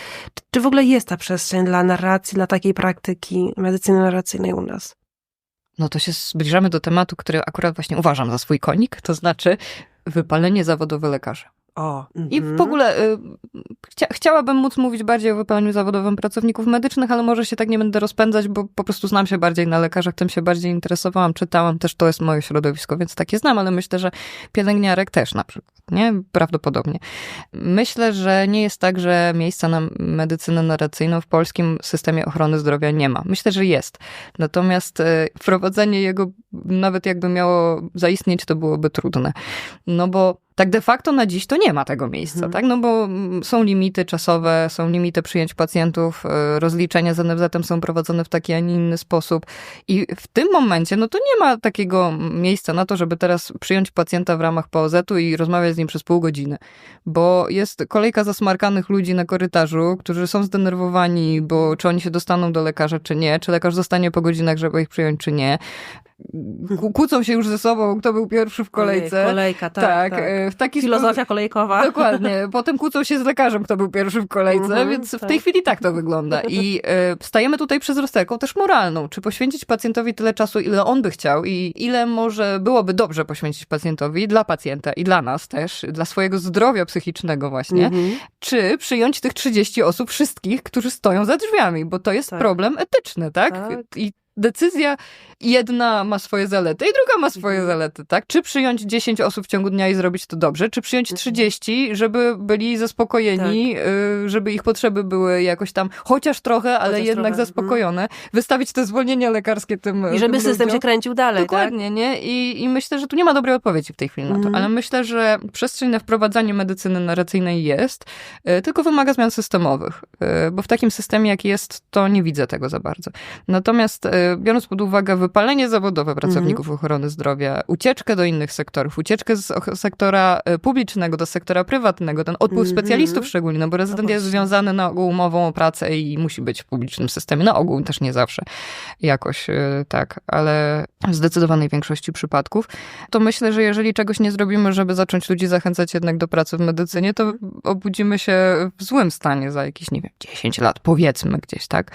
[SPEAKER 3] Czy w ogóle jest ta przestrzeń dla narracji, dla takiej praktyki medycyny narracyjnej u nas?
[SPEAKER 1] No to się zbliżamy do tematu, który akurat właśnie uważam za swój konik, to znaczy wypalenie zawodowe lekarzy. I w ogóle chciałabym móc mówić bardziej o wypaleniu zawodowym pracowników medycznych, ale może się tak nie będę rozpędzać, bo po prostu znam się bardziej na lekarzach, tym się bardziej interesowałam, czytałam, też to jest moje środowisko, więc takie znam, ale myślę, że pielęgniarek też na przykład, nie? Prawdopodobnie. Myślę, że nie jest tak, że miejsca na medycynę narracyjną w polskim systemie ochrony zdrowia nie ma. Myślę, że jest. Natomiast wprowadzenie jego, nawet jakby miało zaistnieć, to byłoby trudne. No bo tak de facto na dziś to nie ma tego miejsca, tak? No bo są limity czasowe, są limity przyjęć pacjentów, rozliczenia z NFZ-em są prowadzone w taki, a nie inny sposób. I w tym momencie, no to nie ma takiego miejsca na to, żeby teraz przyjąć pacjenta w ramach POZ-u i rozmawiać z nim przez pół godziny. Bo jest kolejka zasmarkanych ludzi na korytarzu, którzy są zdenerwowani, bo czy oni się dostaną do lekarza, czy nie, czy lekarz zostanie po godzinach, żeby ich przyjąć, czy nie. Kłócą się już ze sobą, kto był pierwszy w kolejce.
[SPEAKER 3] Kolejka, tak.
[SPEAKER 1] W taki
[SPEAKER 3] filozofia kolejkowa.
[SPEAKER 1] Dokładnie. Potem kłócą się z lekarzem, kto był pierwszy w kolejce, więc w tej chwili tak to wygląda. I stajemy tutaj przez rozterką też moralną. Czy poświęcić pacjentowi tyle czasu, ile on by chciał i ile może byłoby dobrze poświęcić pacjentowi, dla pacjenta i dla nas też, dla swojego zdrowia psychicznego właśnie, czy przyjąć tych 30 osób wszystkich, którzy stoją za drzwiami, bo to jest problem etyczny, tak? I decyzja jedna ma swoje zalety i druga ma swoje zalety, tak? Czy przyjąć 10 osób w ciągu dnia i zrobić to dobrze, czy przyjąć 30, żeby byli zaspokojeni, żeby ich potrzeby były jakoś tam chociaż trochę, ale jednak zaspokojone. Wystawić te zwolnienia lekarskie tym
[SPEAKER 3] I żeby
[SPEAKER 1] tym
[SPEAKER 3] system
[SPEAKER 1] ludziom.
[SPEAKER 3] się kręcił dalej,
[SPEAKER 1] Dokładnie,
[SPEAKER 3] tak?
[SPEAKER 1] nie? I myślę, że tu nie ma dobrej odpowiedzi w tej chwili na to, ale myślę, że przestrzeń na wprowadzanie medycyny narracyjnej jest, tylko wymaga zmian systemowych, bo w takim systemie, jaki jest, to nie widzę tego za bardzo. Natomiast biorąc pod uwagę wypalenie zawodowe pracowników ochrony zdrowia, ucieczkę do innych sektorów, ucieczkę z sektora publicznego do sektora prywatnego, ten odpływ specjalistów szczególnie, no bo rezydent jest związany na ogół umową o pracę i musi być w publicznym systemie. Na ogół też nie zawsze jakoś tak, ale w zdecydowanej większości przypadków. To myślę, że jeżeli czegoś nie zrobimy, żeby zacząć ludzi zachęcać jednak do pracy w medycynie, to obudzimy się w złym stanie za jakieś, nie wiem, 10 lat, powiedzmy gdzieś, tak?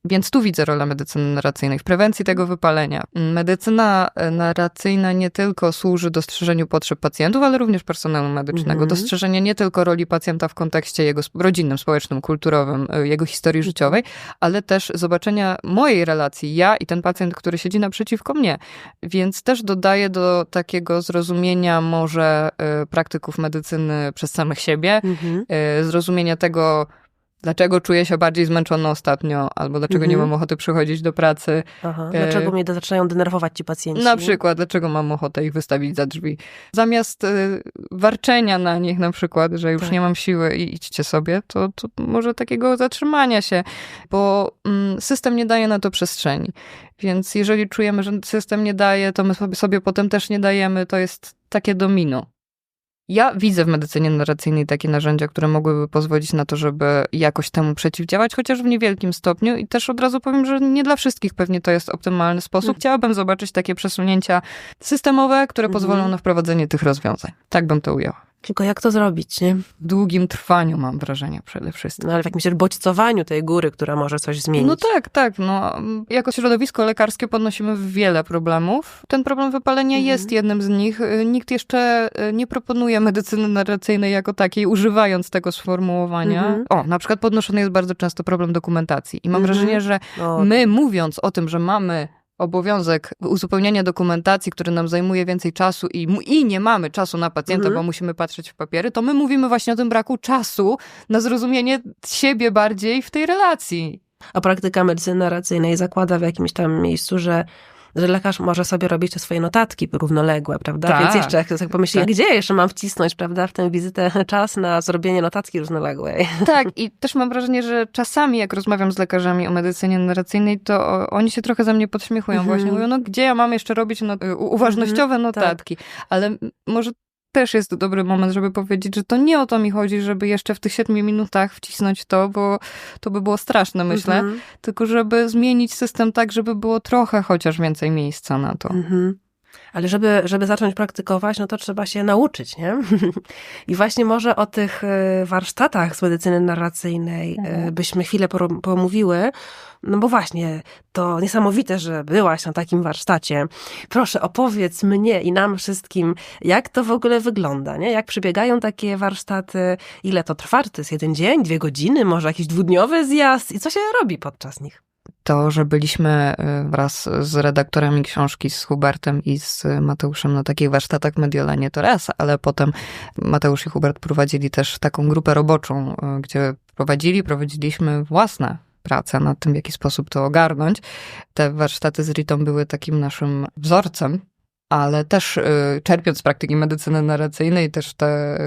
[SPEAKER 1] Więc tu widzę rolę medycyny narracyjnej w prewencji tego wypalenia. Medycyna narracyjna nie tylko służy dostrzeżeniu potrzeb pacjentów, ale również personelu medycznego. Dostrzeżenie nie tylko roli pacjenta w kontekście jego rodzinnym, społecznym, kulturowym, jego historii życiowej, ale też zobaczenia mojej relacji, ja i ten pacjent, który siedzi naprzeciwko mnie. Więc też dodaję do takiego zrozumienia może praktyków medycyny przez samych siebie, zrozumienia tego, dlaczego czuję się bardziej zmęczona ostatnio, albo dlaczego nie mam ochoty przychodzić do pracy.
[SPEAKER 3] Dlaczego mnie zaczynają denerwować ci pacjenci?
[SPEAKER 1] Na przykład, dlaczego mam ochotę ich wystawić za drzwi. Zamiast warczenia na nich na przykład, że już nie mam siły i idźcie sobie, to może takiego zatrzymania się, bo system nie daje na to przestrzeni. Więc jeżeli czujemy, że system nie daje, to my sobie potem też nie dajemy, to jest takie domino. Ja widzę w medycynie narracyjnej takie narzędzia, które mogłyby pozwolić na to, żeby jakoś temu przeciwdziałać, chociaż w niewielkim stopniu. I też od razu powiem, że nie dla wszystkich pewnie to jest optymalny sposób. Chciałabym zobaczyć takie przesunięcia systemowe, które pozwolą na wprowadzenie tych rozwiązań. Tak bym to ujęła.
[SPEAKER 3] Tylko jak to zrobić, nie?
[SPEAKER 1] W długim trwaniu, mam wrażenie, przede wszystkim.
[SPEAKER 3] No ale w jakimś bodźcowaniu tej góry, która może coś zmienić.
[SPEAKER 1] No tak. Jako środowisko lekarskie podnosimy wiele problemów. Ten problem wypalenia jest jednym z nich. Nikt jeszcze nie proponuje medycyny narracyjnej jako takiej, używając tego sformułowania. Na przykład podnoszony jest bardzo często problem dokumentacji. I mam wrażenie, że my, mówiąc o tym, że mamy obowiązek uzupełniania dokumentacji, który nam zajmuje więcej czasu i nie mamy czasu na pacjenta, bo musimy patrzeć w papiery, to my mówimy właśnie o tym braku czasu na zrozumienie siebie bardziej w tej relacji.
[SPEAKER 3] A praktyka medycyny narracyjnej zakłada w jakimś tam miejscu, że lekarz może sobie robić te swoje notatki równoległe, prawda?
[SPEAKER 1] Tak.
[SPEAKER 3] Więc jeszcze jak pomyśli, gdzie jeszcze mam wcisnąć, prawda, w tę wizytę czas na zrobienie notatki równoległej.
[SPEAKER 1] Tak, i też mam wrażenie, że czasami jak rozmawiam z lekarzami o medycynie narracyjnej, to oni się trochę ze mnie podśmiechują. Właśnie mówią, gdzie ja mam jeszcze robić uważnościowe notatki? Tak. Ale może też jest to dobry moment, żeby powiedzieć, że to nie o to mi chodzi, żeby jeszcze w tych 7 minutach wcisnąć to, bo to by było straszne, myślę. Tylko żeby zmienić system tak, żeby było trochę chociaż więcej miejsca na to.
[SPEAKER 3] Ale żeby zacząć praktykować, no to trzeba się nauczyć, nie? I właśnie może o tych warsztatach z medycyny narracyjnej byśmy chwilę pomówiły. No bo właśnie, to niesamowite, że byłaś na takim warsztacie. Proszę, opowiedz mnie i nam wszystkim, jak to w ogóle wygląda, nie? Jak przebiegają takie warsztaty, ile to trwa? Czy to jest 1 dzień, 2 godziny, może jakiś 2-dniowy zjazd? I co się robi podczas nich?
[SPEAKER 1] To, że byliśmy wraz z redaktorami książki, z Hubertem i z Mateuszem na takich warsztatach w Mediolanie, to raz, ale potem Mateusz i Hubert prowadzili też taką grupę roboczą, gdzie prowadziliśmy własne prace nad tym, w jaki sposób to ogarnąć. Te warsztaty z Ritą były takim naszym wzorcem, ale też czerpiąc z praktyki medycyny narracyjnej, też te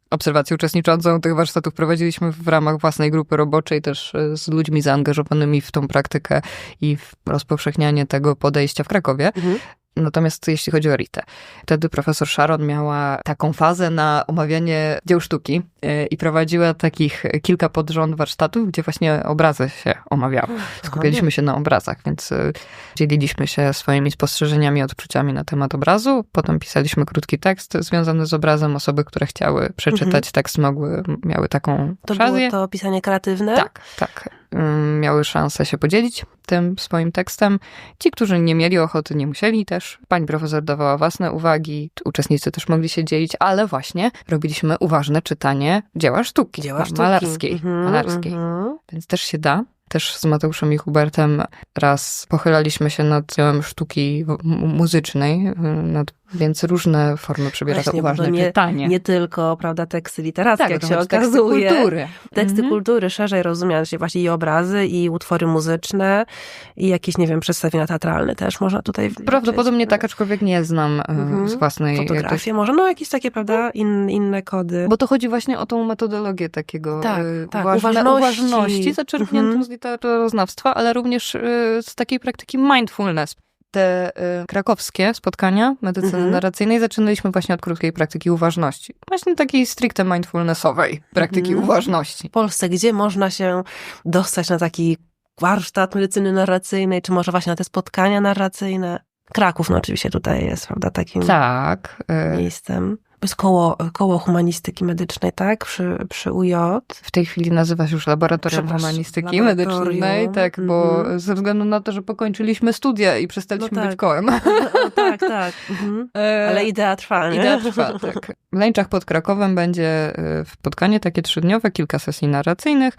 [SPEAKER 1] obserwację uczestniczącą tych warsztatów prowadziliśmy w ramach własnej grupy roboczej, też z ludźmi zaangażowanymi w tą praktykę i w rozpowszechnianie tego podejścia w Krakowie. Natomiast jeśli chodzi o Ritę, wtedy profesor Sharon miała taką fazę na omawianie dzieł sztuki i prowadziła takich kilka pod rząd warsztatów, gdzie właśnie obrazy się omawiały. Skupialiśmy się na obrazach, więc dzieliliśmy się swoimi spostrzeżeniami, odczuciami na temat obrazu. Potem pisaliśmy krótki tekst związany z obrazem. Osoby, które chciały przeczytać tekst, miały taką okazję.
[SPEAKER 3] Było to pisanie kreatywne?
[SPEAKER 1] Tak. Miały szansę się podzielić tym swoim tekstem. Ci, którzy nie mieli ochoty, nie musieli też. Pani profesor dawała własne uwagi, uczestnicy też mogli się dzielić, ale właśnie robiliśmy uważne czytanie dzieła sztuki. Malarskiej. Więc też się da. Też z Mateuszem i Hubertem raz pochylaliśmy się nad dziełem sztuki muzycznej, więc różne formy przybiera to uważne czytanie.
[SPEAKER 3] Nie tylko, prawda, teksty literackie, jak się okazuje. Teksty kultury, szerzej rozumiane się właśnie i obrazy, i utwory muzyczne, i jakieś, nie wiem, przedstawienia teatralne też można tutaj
[SPEAKER 1] prawdopodobnie tak, aczkolwiek nie znam z własnej...
[SPEAKER 3] Fotografie może, no jakieś takie, prawda, inne kody.
[SPEAKER 1] Bo to chodzi właśnie o tą metodologię takiego
[SPEAKER 3] uważności
[SPEAKER 1] zaczerpniętą z literaturoznawstwa, ale również z takiej praktyki mindfulness. Te krakowskie spotkania medycyny narracyjnej zaczynaliśmy właśnie od krótkiej praktyki uważności. Właśnie takiej stricte mindfulnessowej praktyki uważności.
[SPEAKER 3] W Polsce, gdzie można się dostać na taki warsztat medycyny narracyjnej, czy może właśnie na te spotkania narracyjne? Kraków, no oczywiście tutaj jest, prawda, takim miejscem. To jest koło humanistyki medycznej, tak? Przy UJ. W
[SPEAKER 1] tej chwili nazywa się już Laboratorium Humanistyki Medycznej, tak, bo ze względu na to, że pokończyliśmy studia i przestaliśmy być kołem.
[SPEAKER 3] Tak. Ale idea trwa, nie?
[SPEAKER 1] Idea trwa, tak. W Lęczach pod Krakowem będzie spotkanie takie 3-dniowe, kilka sesji narracyjnych.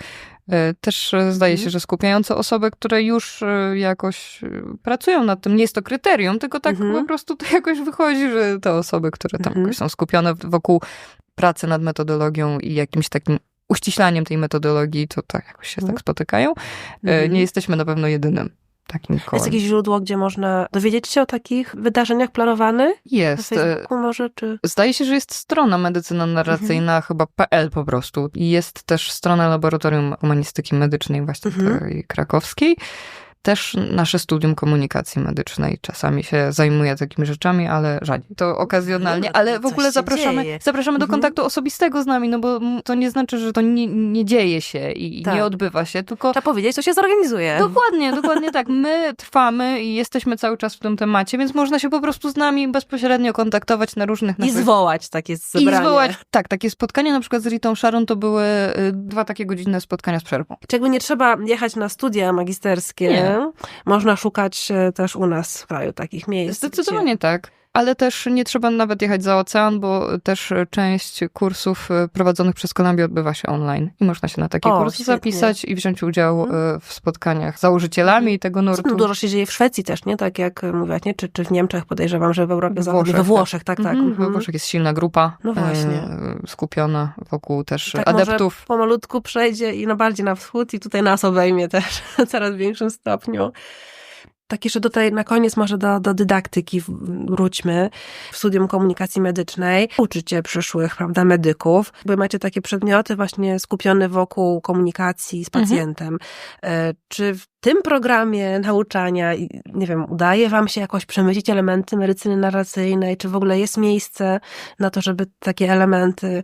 [SPEAKER 1] Też zdaje się, że skupiające osoby, które już jakoś pracują nad tym. Nie jest to kryterium, tylko tak po prostu to jakoś wychodzi, że te osoby, które tam jakoś są skupione wokół pracy nad metodologią i jakimś takim uściślaniem tej metodologii, to tak jakoś się tak spotykają. Nie jesteśmy na pewno jedynym takim kołem.
[SPEAKER 3] Jest jakieś źródło, gdzie można dowiedzieć się o takich wydarzeniach planowanych?
[SPEAKER 1] Jest.
[SPEAKER 3] Na Facebooku może, czy...
[SPEAKER 1] Zdaje się, że jest strona medycyna narracyjna, chyba .pl po prostu. I jest też strona Laboratorium Humanistyki Medycznej właśnie tej krakowskiej. też nasze studium komunikacji medycznej czasami się zajmuje takimi rzeczami, ale rzadziej. To okazjonalnie, ale w ogóle zapraszamy do kontaktu osobistego z nami, no bo to nie znaczy, że to nie dzieje się i nie odbywa się, tylko...
[SPEAKER 3] Trzeba powiedzieć, to się zorganizuje.
[SPEAKER 1] Dokładnie tak. My trwamy i jesteśmy cały czas w tym temacie, więc można się po prostu z nami bezpośrednio kontaktować na różnych...
[SPEAKER 3] I zwołać takie zebranie.
[SPEAKER 1] Takie spotkania, na przykład z Ritą Sharon, to były 2 takie godzinne spotkania z przerwą.
[SPEAKER 3] Czego nie trzeba jechać na studia magisterskie. Nie. Można szukać też u nas w kraju takich miejsc.
[SPEAKER 1] Zdecydowanie tak. Ale też nie trzeba nawet jechać za ocean, bo też część kursów prowadzonych przez Columbię odbywa się online. I można się na taki kurs zapisać i wziąć udział w spotkaniach z założycielami tego nurtu.
[SPEAKER 3] Dużo się dzieje w Szwecji też, nie? Tak jak mówiłaś, nie? Czy w Niemczech, podejrzewam, że w Europie Zachodniej. We Włoszech, tak.
[SPEAKER 1] We Włoszech jest silna grupa skupiona wokół też adeptów.
[SPEAKER 3] Może pomalutku przejdzie i bardziej na wschód i tutaj nas obejmie też w coraz większym stopniu. Tak jeszcze tutaj na koniec może do dydaktyki wróćmy. W studium komunikacji medycznej uczycie przyszłych, prawda, medyków, bo macie takie przedmioty właśnie skupione wokół komunikacji z pacjentem. Czy w tym programie nauczania, nie wiem, udaje wam się jakoś przemycić elementy medycyny narracyjnej? Czy w ogóle jest miejsce na to, żeby takie elementy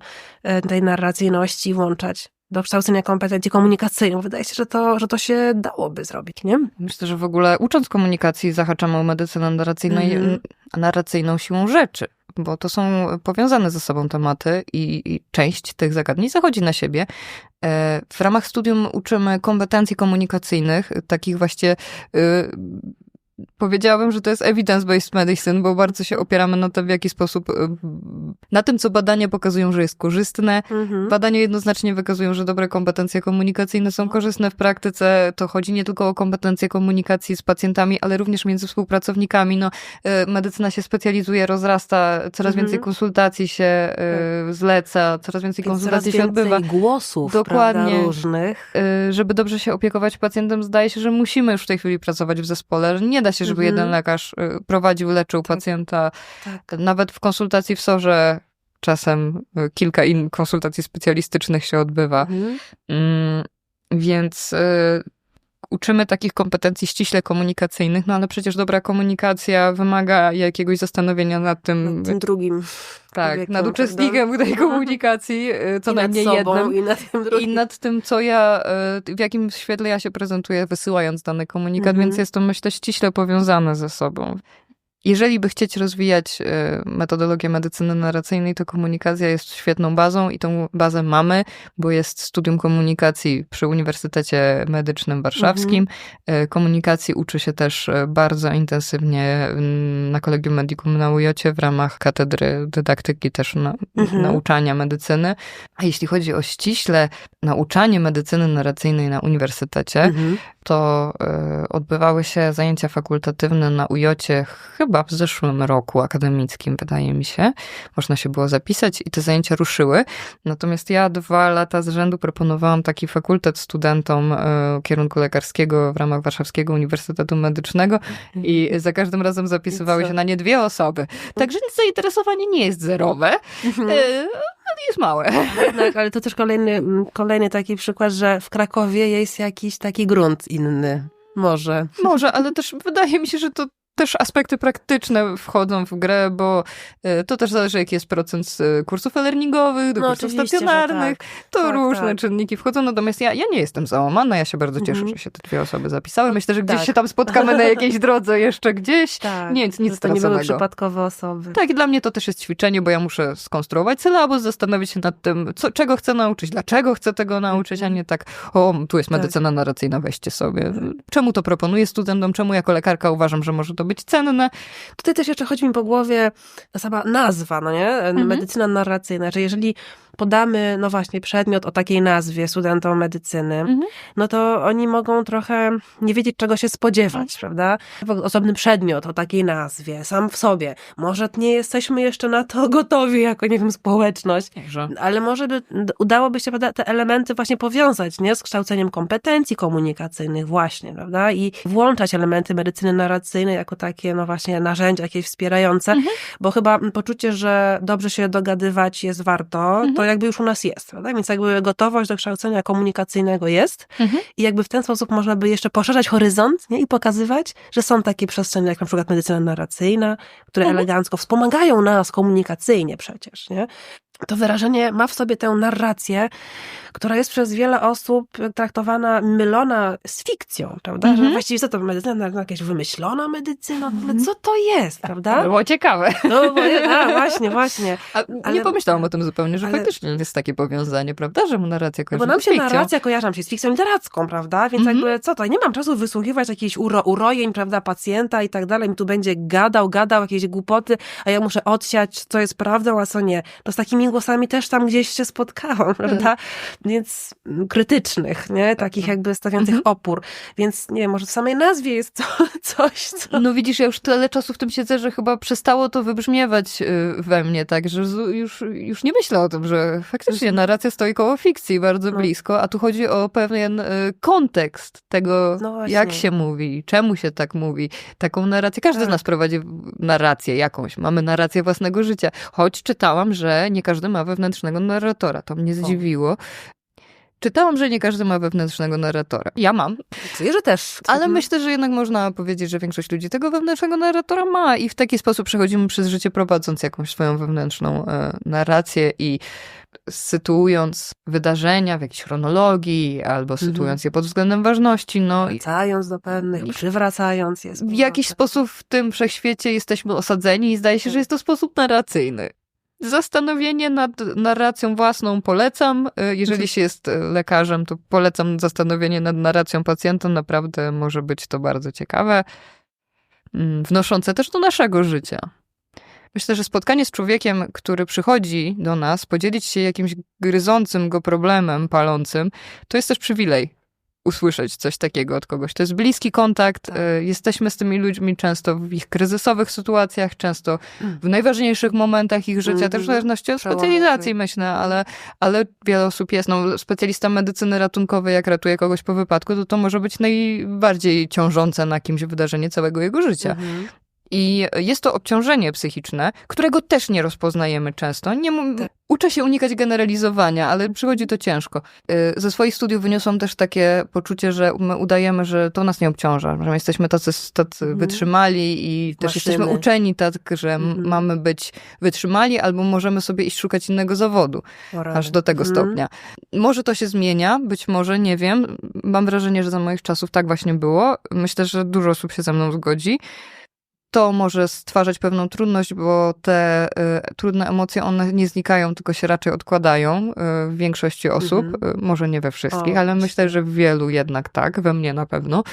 [SPEAKER 3] tej narracyjności włączać do kształcenia kompetencji komunikacyjnych? Wydaje się, że to się dałoby zrobić, nie?
[SPEAKER 1] Myślę, że w ogóle ucząc komunikacji zahaczamy o medycynę narracyjną siłą rzeczy, bo to są powiązane ze sobą tematy i część tych zagadnień zachodzi na siebie. W ramach studium uczymy kompetencji komunikacyjnych, takich właśnie... Powiedziałabym, że to jest evidence-based medicine, bo bardzo się opieramy na tym, w jaki sposób, na tym, co badania pokazują, że jest korzystne. Badania jednoznacznie wykazują, że dobre kompetencje komunikacyjne są korzystne w praktyce. To chodzi nie tylko o kompetencje komunikacji z pacjentami, ale również między współpracownikami. Medycyna się specjalizuje, rozrasta, coraz więcej konsultacji się zleca, coraz więcej konsultacji się odbywa.
[SPEAKER 3] Coraz więcej głosów,
[SPEAKER 1] dokładnie,
[SPEAKER 3] prawda, różnych.
[SPEAKER 1] Żeby dobrze się opiekować pacjentem, zdaje się, że musimy już w tej chwili pracować w zespole, że nie da się, żeby jeden lekarz prowadził, leczył pacjenta. Tak. Nawet w konsultacji w SOR-ze czasem kilka innych konsultacji specjalistycznych się odbywa. Więc uczymy takich kompetencji ściśle komunikacyjnych, no ale przecież dobra komunikacja wymaga jakiegoś zastanowienia nad tym...
[SPEAKER 3] Nad tym drugim.
[SPEAKER 1] Tak, nad uczestnikiem tej komunikacji, co najmniej jednym. I nad tym, co w jakim świetle ja się prezentuję, wysyłając dany komunikat, więc jest to, myślę, ściśle powiązane ze sobą. Jeżeli by chcieć rozwijać metodologię medycyny narracyjnej, to komunikacja jest świetną bazą i tą bazę mamy, bo jest studium komunikacji przy Uniwersytecie Medycznym Warszawskim. Komunikacji uczy się też bardzo intensywnie na Collegium Medicum na UJ-cie w ramach katedry dydaktyki też nauczania medycyny. A jeśli chodzi o ściśle nauczanie medycyny narracyjnej na uniwersytecie, to odbywały się zajęcia fakultatywne na UJ-cie chyba w zeszłym roku akademickim, wydaje mi się. Można się było zapisać i te zajęcia ruszyły. Natomiast ja 2 lata z rzędu proponowałam taki fakultet studentom kierunku lekarskiego w ramach Warszawskiego Uniwersytetu Medycznego i za każdym razem zapisywały się na nie 2 osoby. Także zainteresowanie nie jest zerowe, ale jest małe.
[SPEAKER 3] Tak, ale to też kolejny taki przykład, że w Krakowie jest jakiś taki grunt inny. Może,
[SPEAKER 1] ale też wydaje mi się, że to też aspekty praktyczne wchodzą w grę, bo to też zależy, jaki jest procent kursów e-learningowych, do kursów stacjonarnych. To różne czynniki wchodzą. Natomiast ja nie jestem załamana. Ja się bardzo cieszę, że się te 2 osoby zapisały. Myślę, że gdzieś się tam spotkamy na jakiejś drodze jeszcze gdzieś. Nic
[SPEAKER 3] to
[SPEAKER 1] straconego.
[SPEAKER 3] nie były przypadkowe osoby.
[SPEAKER 1] Tak, i dla mnie to też jest ćwiczenie, bo ja muszę skonstruować sylabus, zastanowić się nad tym, czego chcę nauczyć, dlaczego chcę tego nauczyć, a nie tak, tu jest medycyna narracyjna, weźcie sobie. Czemu to proponuję studentom, czemu jako lekarka uważam, że może to być cenne.
[SPEAKER 3] Tutaj też jeszcze chodzi mi po głowie sama nazwa, no nie? Medycyna narracyjna, że jeżeli podamy, no właśnie, przedmiot o takiej nazwie studentom medycyny, no to oni mogą trochę nie wiedzieć, czego się spodziewać, prawda? Osobny przedmiot o takiej nazwie, sam w sobie. Może nie jesteśmy jeszcze na to gotowi jako, nie wiem, społeczność, ale może udałoby się, prawda, te elementy właśnie powiązać, nie? Z kształceniem kompetencji komunikacyjnych właśnie, prawda? I włączać elementy medycyny narracyjnej jako takie, no właśnie, narzędzia jakieś wspierające, bo chyba poczucie, że dobrze się dogadywać jest warto, to jakby już u nas jest, prawda? Więc jakby gotowość do kształcenia komunikacyjnego jest i jakby w ten sposób można by jeszcze poszerzać horyzont, nie? I pokazywać, że są takie przestrzenie, jak na przykład medycyna narracyjna, które elegancko wspomagają nas komunikacyjnie przecież, nie? To wyrażenie ma w sobie tę narrację, która jest przez wiele osób traktowana, mylona z fikcją, prawda? Że właściwie co to medycyna, jakaś wymyślona medycyna? Co to jest, prawda?
[SPEAKER 1] Było ciekawe.
[SPEAKER 3] No właśnie.
[SPEAKER 1] Ale nie pomyślałam o tym zupełnie, że faktycznie jest takie powiązanie, prawda? Że narracja kojarzy
[SPEAKER 3] bo nam
[SPEAKER 1] z
[SPEAKER 3] się
[SPEAKER 1] fikcją.
[SPEAKER 3] narracja kojarzy nam się z fikcją literacką, prawda? Więc jakby co to? Nie mam czasu wysłuchiwać jakichś urojeń, prawda, pacjenta i tak dalej. Mi tu będzie gadał jakieś głupoty, a ja muszę odsiać, co jest prawdą, a co nie. To z takimi głosami też tam gdzieś się spotkałam, prawda? Więc krytycznych, nie? Takich jakby stawiających opór. Więc nie wiem, może w samej nazwie jest coś, co...
[SPEAKER 1] No widzisz, ja już tyle czasu w tym siedzę, że chyba przestało to wybrzmiewać we mnie, tak, że już nie myślę o tym, że faktycznie narracja stoi koło fikcji bardzo blisko, a tu chodzi o pewien kontekst tego, jak się mówi, czemu się tak mówi. Taką narrację, każdy z nas prowadzi narrację jakąś, mamy narrację własnego życia. Choć czytałam, że nie każdy ma wewnętrznego narratora, to mnie zdziwiło. Czytałam, że nie każdy ma wewnętrznego narratora. Ja mam.
[SPEAKER 3] Czuję, że też.
[SPEAKER 1] Ale myślę, że jednak można powiedzieć, że większość ludzi tego wewnętrznego narratora ma i w taki sposób przechodzimy przez życie, prowadząc jakąś swoją wewnętrzną narrację i sytuując wydarzenia w jakiejś chronologii albo sytuując je pod względem ważności.
[SPEAKER 3] Wracając do pewnych, przywracając je.
[SPEAKER 1] W jakiś sposób w tym wszechświecie jesteśmy osadzeni i zdaje się, że jest to sposób narracyjny. Zastanowienie nad narracją własną polecam. Jeżeli się jest lekarzem, to polecam zastanowienie nad narracją pacjenta. Naprawdę może być to bardzo ciekawe. Wnoszące też do naszego życia. Myślę, że spotkanie z człowiekiem, który przychodzi do nas, podzielić się jakimś gryzącym go problemem, palącym, to jest też przywilej. Usłyszeć coś takiego od kogoś. To jest bliski kontakt. Jesteśmy z tymi ludźmi często w ich kryzysowych sytuacjach, często w najważniejszych momentach ich życia, też w zależności od specjalizacji, myślę, ale wiele osób jest. Specjalista medycyny ratunkowej, jak ratuje kogoś po wypadku, to może być najbardziej ciążące na kimś wydarzenie całego jego życia. I jest to obciążenie psychiczne, którego też nie rozpoznajemy często. Uczę się unikać generalizowania, ale przychodzi to ciężko. Ze swoich studiów wyniosłam też takie poczucie, że my udajemy, że to nas nie obciąża, że my jesteśmy tacy wytrzymali i też jesteśmy uczeni tak, że mamy być wytrzymali albo możemy sobie iść szukać innego zawodu. Aż do tego stopnia. Może to się zmienia, być może, nie wiem. Mam wrażenie, że za moich czasów tak właśnie było. Myślę, że dużo osób się ze mną zgodzi. To może stwarzać pewną trudność, bo te trudne emocje, one nie znikają, tylko się raczej odkładają w większości osób. Może nie we wszystkich, ale myślę, że w wielu jednak tak, we mnie na pewno.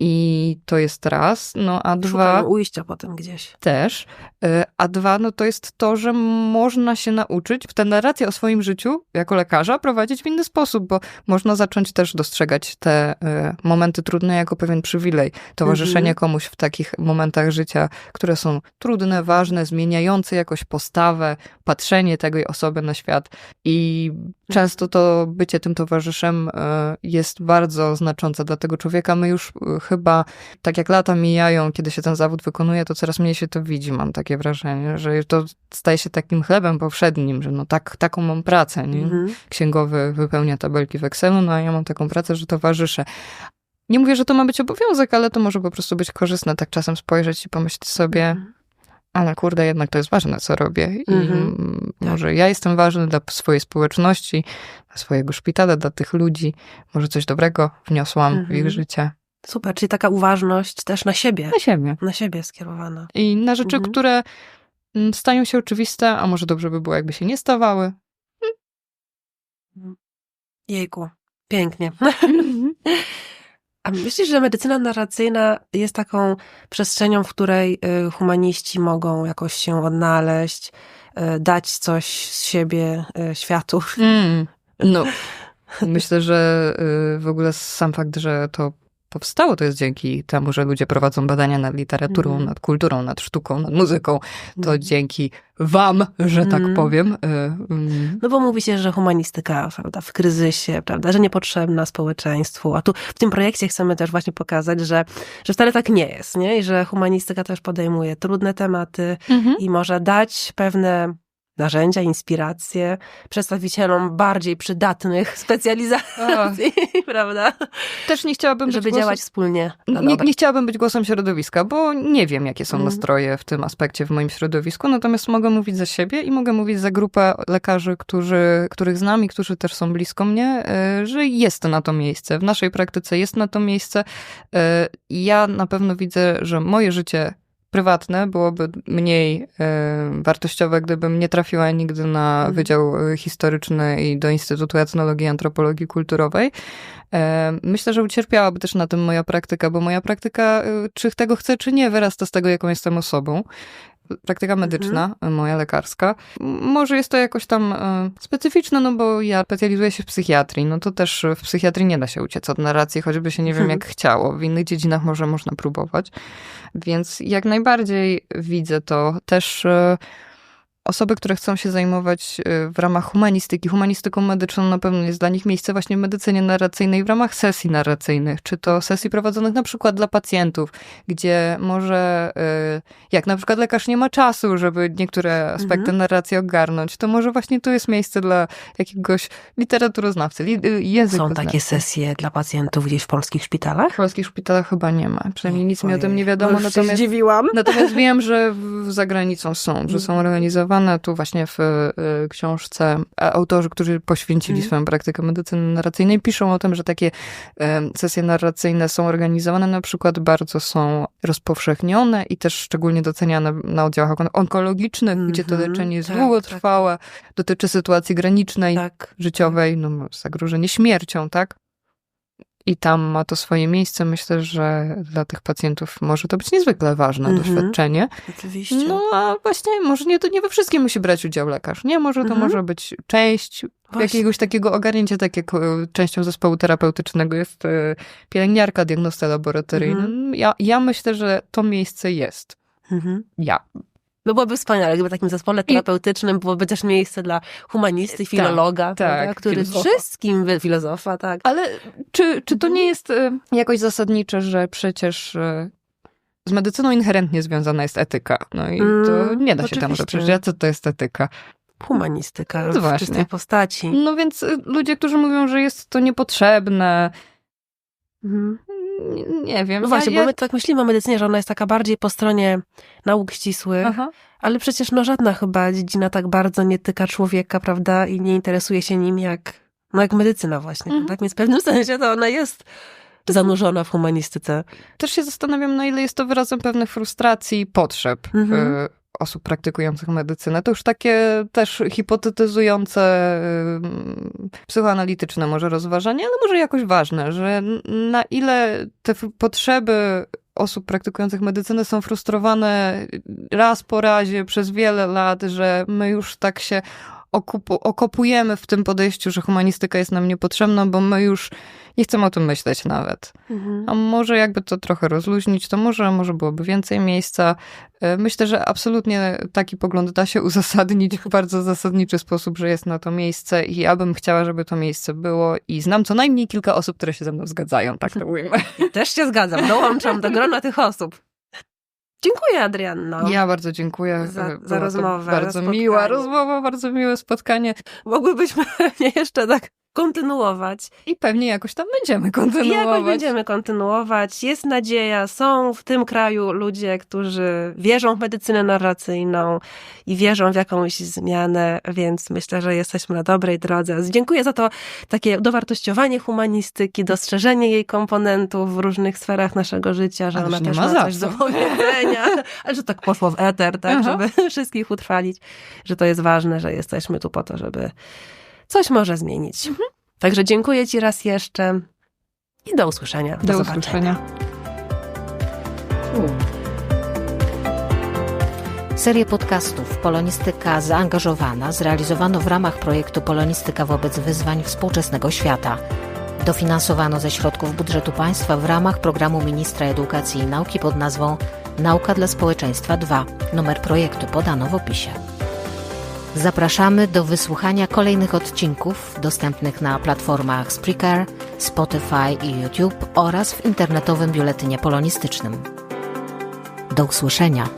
[SPEAKER 1] I to jest raz, a dwa...
[SPEAKER 3] Szukają ujścia potem gdzieś.
[SPEAKER 1] Też. A dwa, to jest to, że można się nauczyć w tę narrację o swoim życiu jako lekarza prowadzić w inny sposób, bo można zacząć też dostrzegać te momenty trudne jako pewien przywilej. Towarzyszenie komuś w takich momentach życia, które są trudne, ważne, zmieniające jakoś postawę, patrzenie tej osoby na świat. I często to bycie tym towarzyszem jest bardzo znaczące dla tego człowieka. My już chyba, tak jak lata mijają, kiedy się ten zawód wykonuje, to coraz mniej się to widzi, mam takie wrażenie, że to staje się takim chlebem powszednim, że taką mam pracę, nie? Księgowy wypełnia tabelki w Excelu, a ja mam taką pracę, że towarzyszę. Nie mówię, że to ma być obowiązek, ale to może po prostu być korzystne, tak czasem spojrzeć i pomyśleć sobie, ale kurde, jednak to jest ważne, co robię. I może ja jestem ważny dla swojej społeczności, dla swojego szpitala, dla tych ludzi. Może coś dobrego wniosłam w ich życie.
[SPEAKER 3] Super, czyli taka uważność też na siebie. Na siebie skierowana.
[SPEAKER 1] I na rzeczy, które stają się oczywiste, a może dobrze by było, jakby się nie stawały.
[SPEAKER 3] Jejku, pięknie. A myślisz, że medycyna narracyjna jest taką przestrzenią, w której humaniści mogą jakoś się odnaleźć, dać coś z siebie światu?
[SPEAKER 1] Myślę, że w ogóle sam fakt, że to powstało, to jest dzięki temu, że ludzie prowadzą badania nad literaturą, nad kulturą, nad sztuką, nad muzyką. To dzięki wam, że tak powiem.
[SPEAKER 3] No bo mówi się, że humanistyka, prawda, w kryzysie, prawda, że niepotrzebna społeczeństwu. A tu w tym projekcie chcemy też właśnie pokazać, że wcale tak nie jest, nie? I że humanistyka też podejmuje trudne tematy i może dać pewne narzędzia, inspiracje przedstawicielom bardziej przydatnych specjalizacji, prawda?
[SPEAKER 1] Też nie chciałabym
[SPEAKER 3] żeby działać wspólnie.
[SPEAKER 1] Nie chciałabym być głosem środowiska, bo nie wiem, jakie są nastroje w tym aspekcie w moim środowisku, natomiast mogę mówić za siebie i mogę mówić za grupę lekarzy, których znam i którzy też są blisko mnie, że jest na to miejsce. W naszej praktyce jest na to miejsce. Ja na pewno widzę, że moje życie prywatne byłoby mniej wartościowe, gdybym nie trafiła nigdy na Wydział Historyczny i do Instytutu Etnologii i Antropologii Kulturowej. Myślę, że ucierpiałaby też na tym moja praktyka, bo moja praktyka, czy tego chcę, czy nie, wyrasta z tego, jaką jestem osobą. Praktyka medyczna, moja lekarska. Może jest to jakoś tam specyficzne, no bo ja specjalizuję się w psychiatrii. No to też w psychiatrii nie da się uciec od narracji, choćby się nie wiem jak chciało. W innych dziedzinach może można próbować. Więc jak najbardziej widzę to. Też osoby, które chcą się zajmować w ramach humanistyką medyczną, na pewno jest dla nich miejsce właśnie w medycynie narracyjnej w ramach sesji narracyjnych, czy to sesji prowadzonych na przykład dla pacjentów, gdzie może, jak na przykład lekarz nie ma czasu, żeby niektóre aspekty narracji ogarnąć, to może właśnie tu jest miejsce dla jakiegoś literaturoznawcy, językoznawcy.
[SPEAKER 3] Są takie sesje dla pacjentów gdzieś w polskich szpitalach?
[SPEAKER 1] W polskich szpitalach chyba nie ma, przynajmniej nic mi o tym nie wiadomo. Natomiast wiem, że za granicą są, że są organizowane. Tu właśnie w książce autorzy, którzy poświęcili swoją praktykę medycyny narracyjnej, piszą o tym, że takie sesje narracyjne są organizowane, na przykład bardzo są rozpowszechnione i też szczególnie doceniane na oddziałach onkologicznych, gdzie to leczenie jest długotrwałe, dotyczy sytuacji granicznej, życiowej, no zagrożenie śmiercią, tak? I tam ma to swoje miejsce. Myślę, że dla tych pacjentów może to być niezwykle ważne doświadczenie.
[SPEAKER 3] Oczywiście.
[SPEAKER 1] No a właśnie może nie we wszystkim musi brać udział lekarz. Nie, może to może być część jakiegoś takiego ogarnięcia, tak jak częścią zespołu terapeutycznego jest pielęgniarka, diagnosta laboratoryjna. Ja myślę, że to miejsce jest.
[SPEAKER 3] No byłoby wspaniale, gdyby w takim zespole terapeutycznym byłoby też miejsce dla humanisty, filologa, który wszystkim, filozofa, tak.
[SPEAKER 1] Ale czy to nie jest jakoś zasadnicze, że przecież z medycyną inherentnie związana jest etyka? No i to nie da się temu zaprzeczać. Co to jest etyka?
[SPEAKER 3] Humanistyka w czystej postaci.
[SPEAKER 1] No więc ludzie, którzy mówią, że jest to niepotrzebne, nie wiem.
[SPEAKER 3] No właśnie, bo my tak myślimy o medycynie, że ona jest taka bardziej po stronie nauk ścisłych, ale przecież żadna chyba dziedzina tak bardzo nie tyka człowieka, prawda, i nie interesuje się nim jak medycyna właśnie. Tak? Więc w pewnym sensie to ona jest zanurzona w humanistyce.
[SPEAKER 1] Też się zastanawiam, na ile jest to wyrazem pewnych frustracji i potrzeb osób praktykujących medycynę. To już takie też hipotetyzujące, psychoanalityczne może rozważanie, ale może jakoś ważne, że na ile te potrzeby osób praktykujących medycynę są frustrowane raz po razie przez wiele lat, że my już tak się okopujemy w tym podejściu, że humanistyka jest nam niepotrzebna, bo my już nie chcemy o tym myśleć nawet. A może jakby to trochę rozluźnić, to może byłoby więcej miejsca. Myślę, że absolutnie taki pogląd da się uzasadnić w bardzo zasadniczy sposób, że jest na to miejsce i ja bym chciała, żeby to miejsce było i znam co najmniej kilka osób, które się ze mną zgadzają, tak to ujmę.
[SPEAKER 3] Też się zgadzam, dołączam do grona tych osób. Dziękuję, Adrianno.
[SPEAKER 1] Ja bardzo dziękuję
[SPEAKER 3] za rozmowę.
[SPEAKER 1] Bardzo miła rozmowa, bardzo miłe spotkanie.
[SPEAKER 3] Mogłybyśmy jeszcze tak kontynuować.
[SPEAKER 1] I pewnie jakoś tam będziemy kontynuować. Jest nadzieja. Są w tym kraju ludzie, którzy wierzą w medycynę narracyjną i wierzą w jakąś zmianę, więc myślę, że jesteśmy na dobrej drodze. Dziękuję za to takie dowartościowanie humanistyki, dostrzeżenie jej komponentów w różnych sferach naszego życia, że ale
[SPEAKER 3] ona też ma coś do powiedzenia, ale że tak poszło w eter, tak, żeby wszystkich utrwalić, że to jest ważne, że jesteśmy tu po to, żeby coś może zmienić. Także dziękuję Ci raz jeszcze i do usłyszenia.
[SPEAKER 1] Do usłyszenia.
[SPEAKER 2] Serię podcastów Polonistyka zaangażowana zrealizowano w ramach projektu Polonistyka wobec wyzwań współczesnego świata. Dofinansowano ze środków budżetu państwa w ramach programu Ministra Edukacji i Nauki pod nazwą Nauka dla Społeczeństwa 2. Numer projektu podano w opisie. Zapraszamy do wysłuchania kolejnych odcinków dostępnych na platformach Spreaker, Spotify i YouTube oraz w internetowym biuletynie polonistycznym. Do usłyszenia.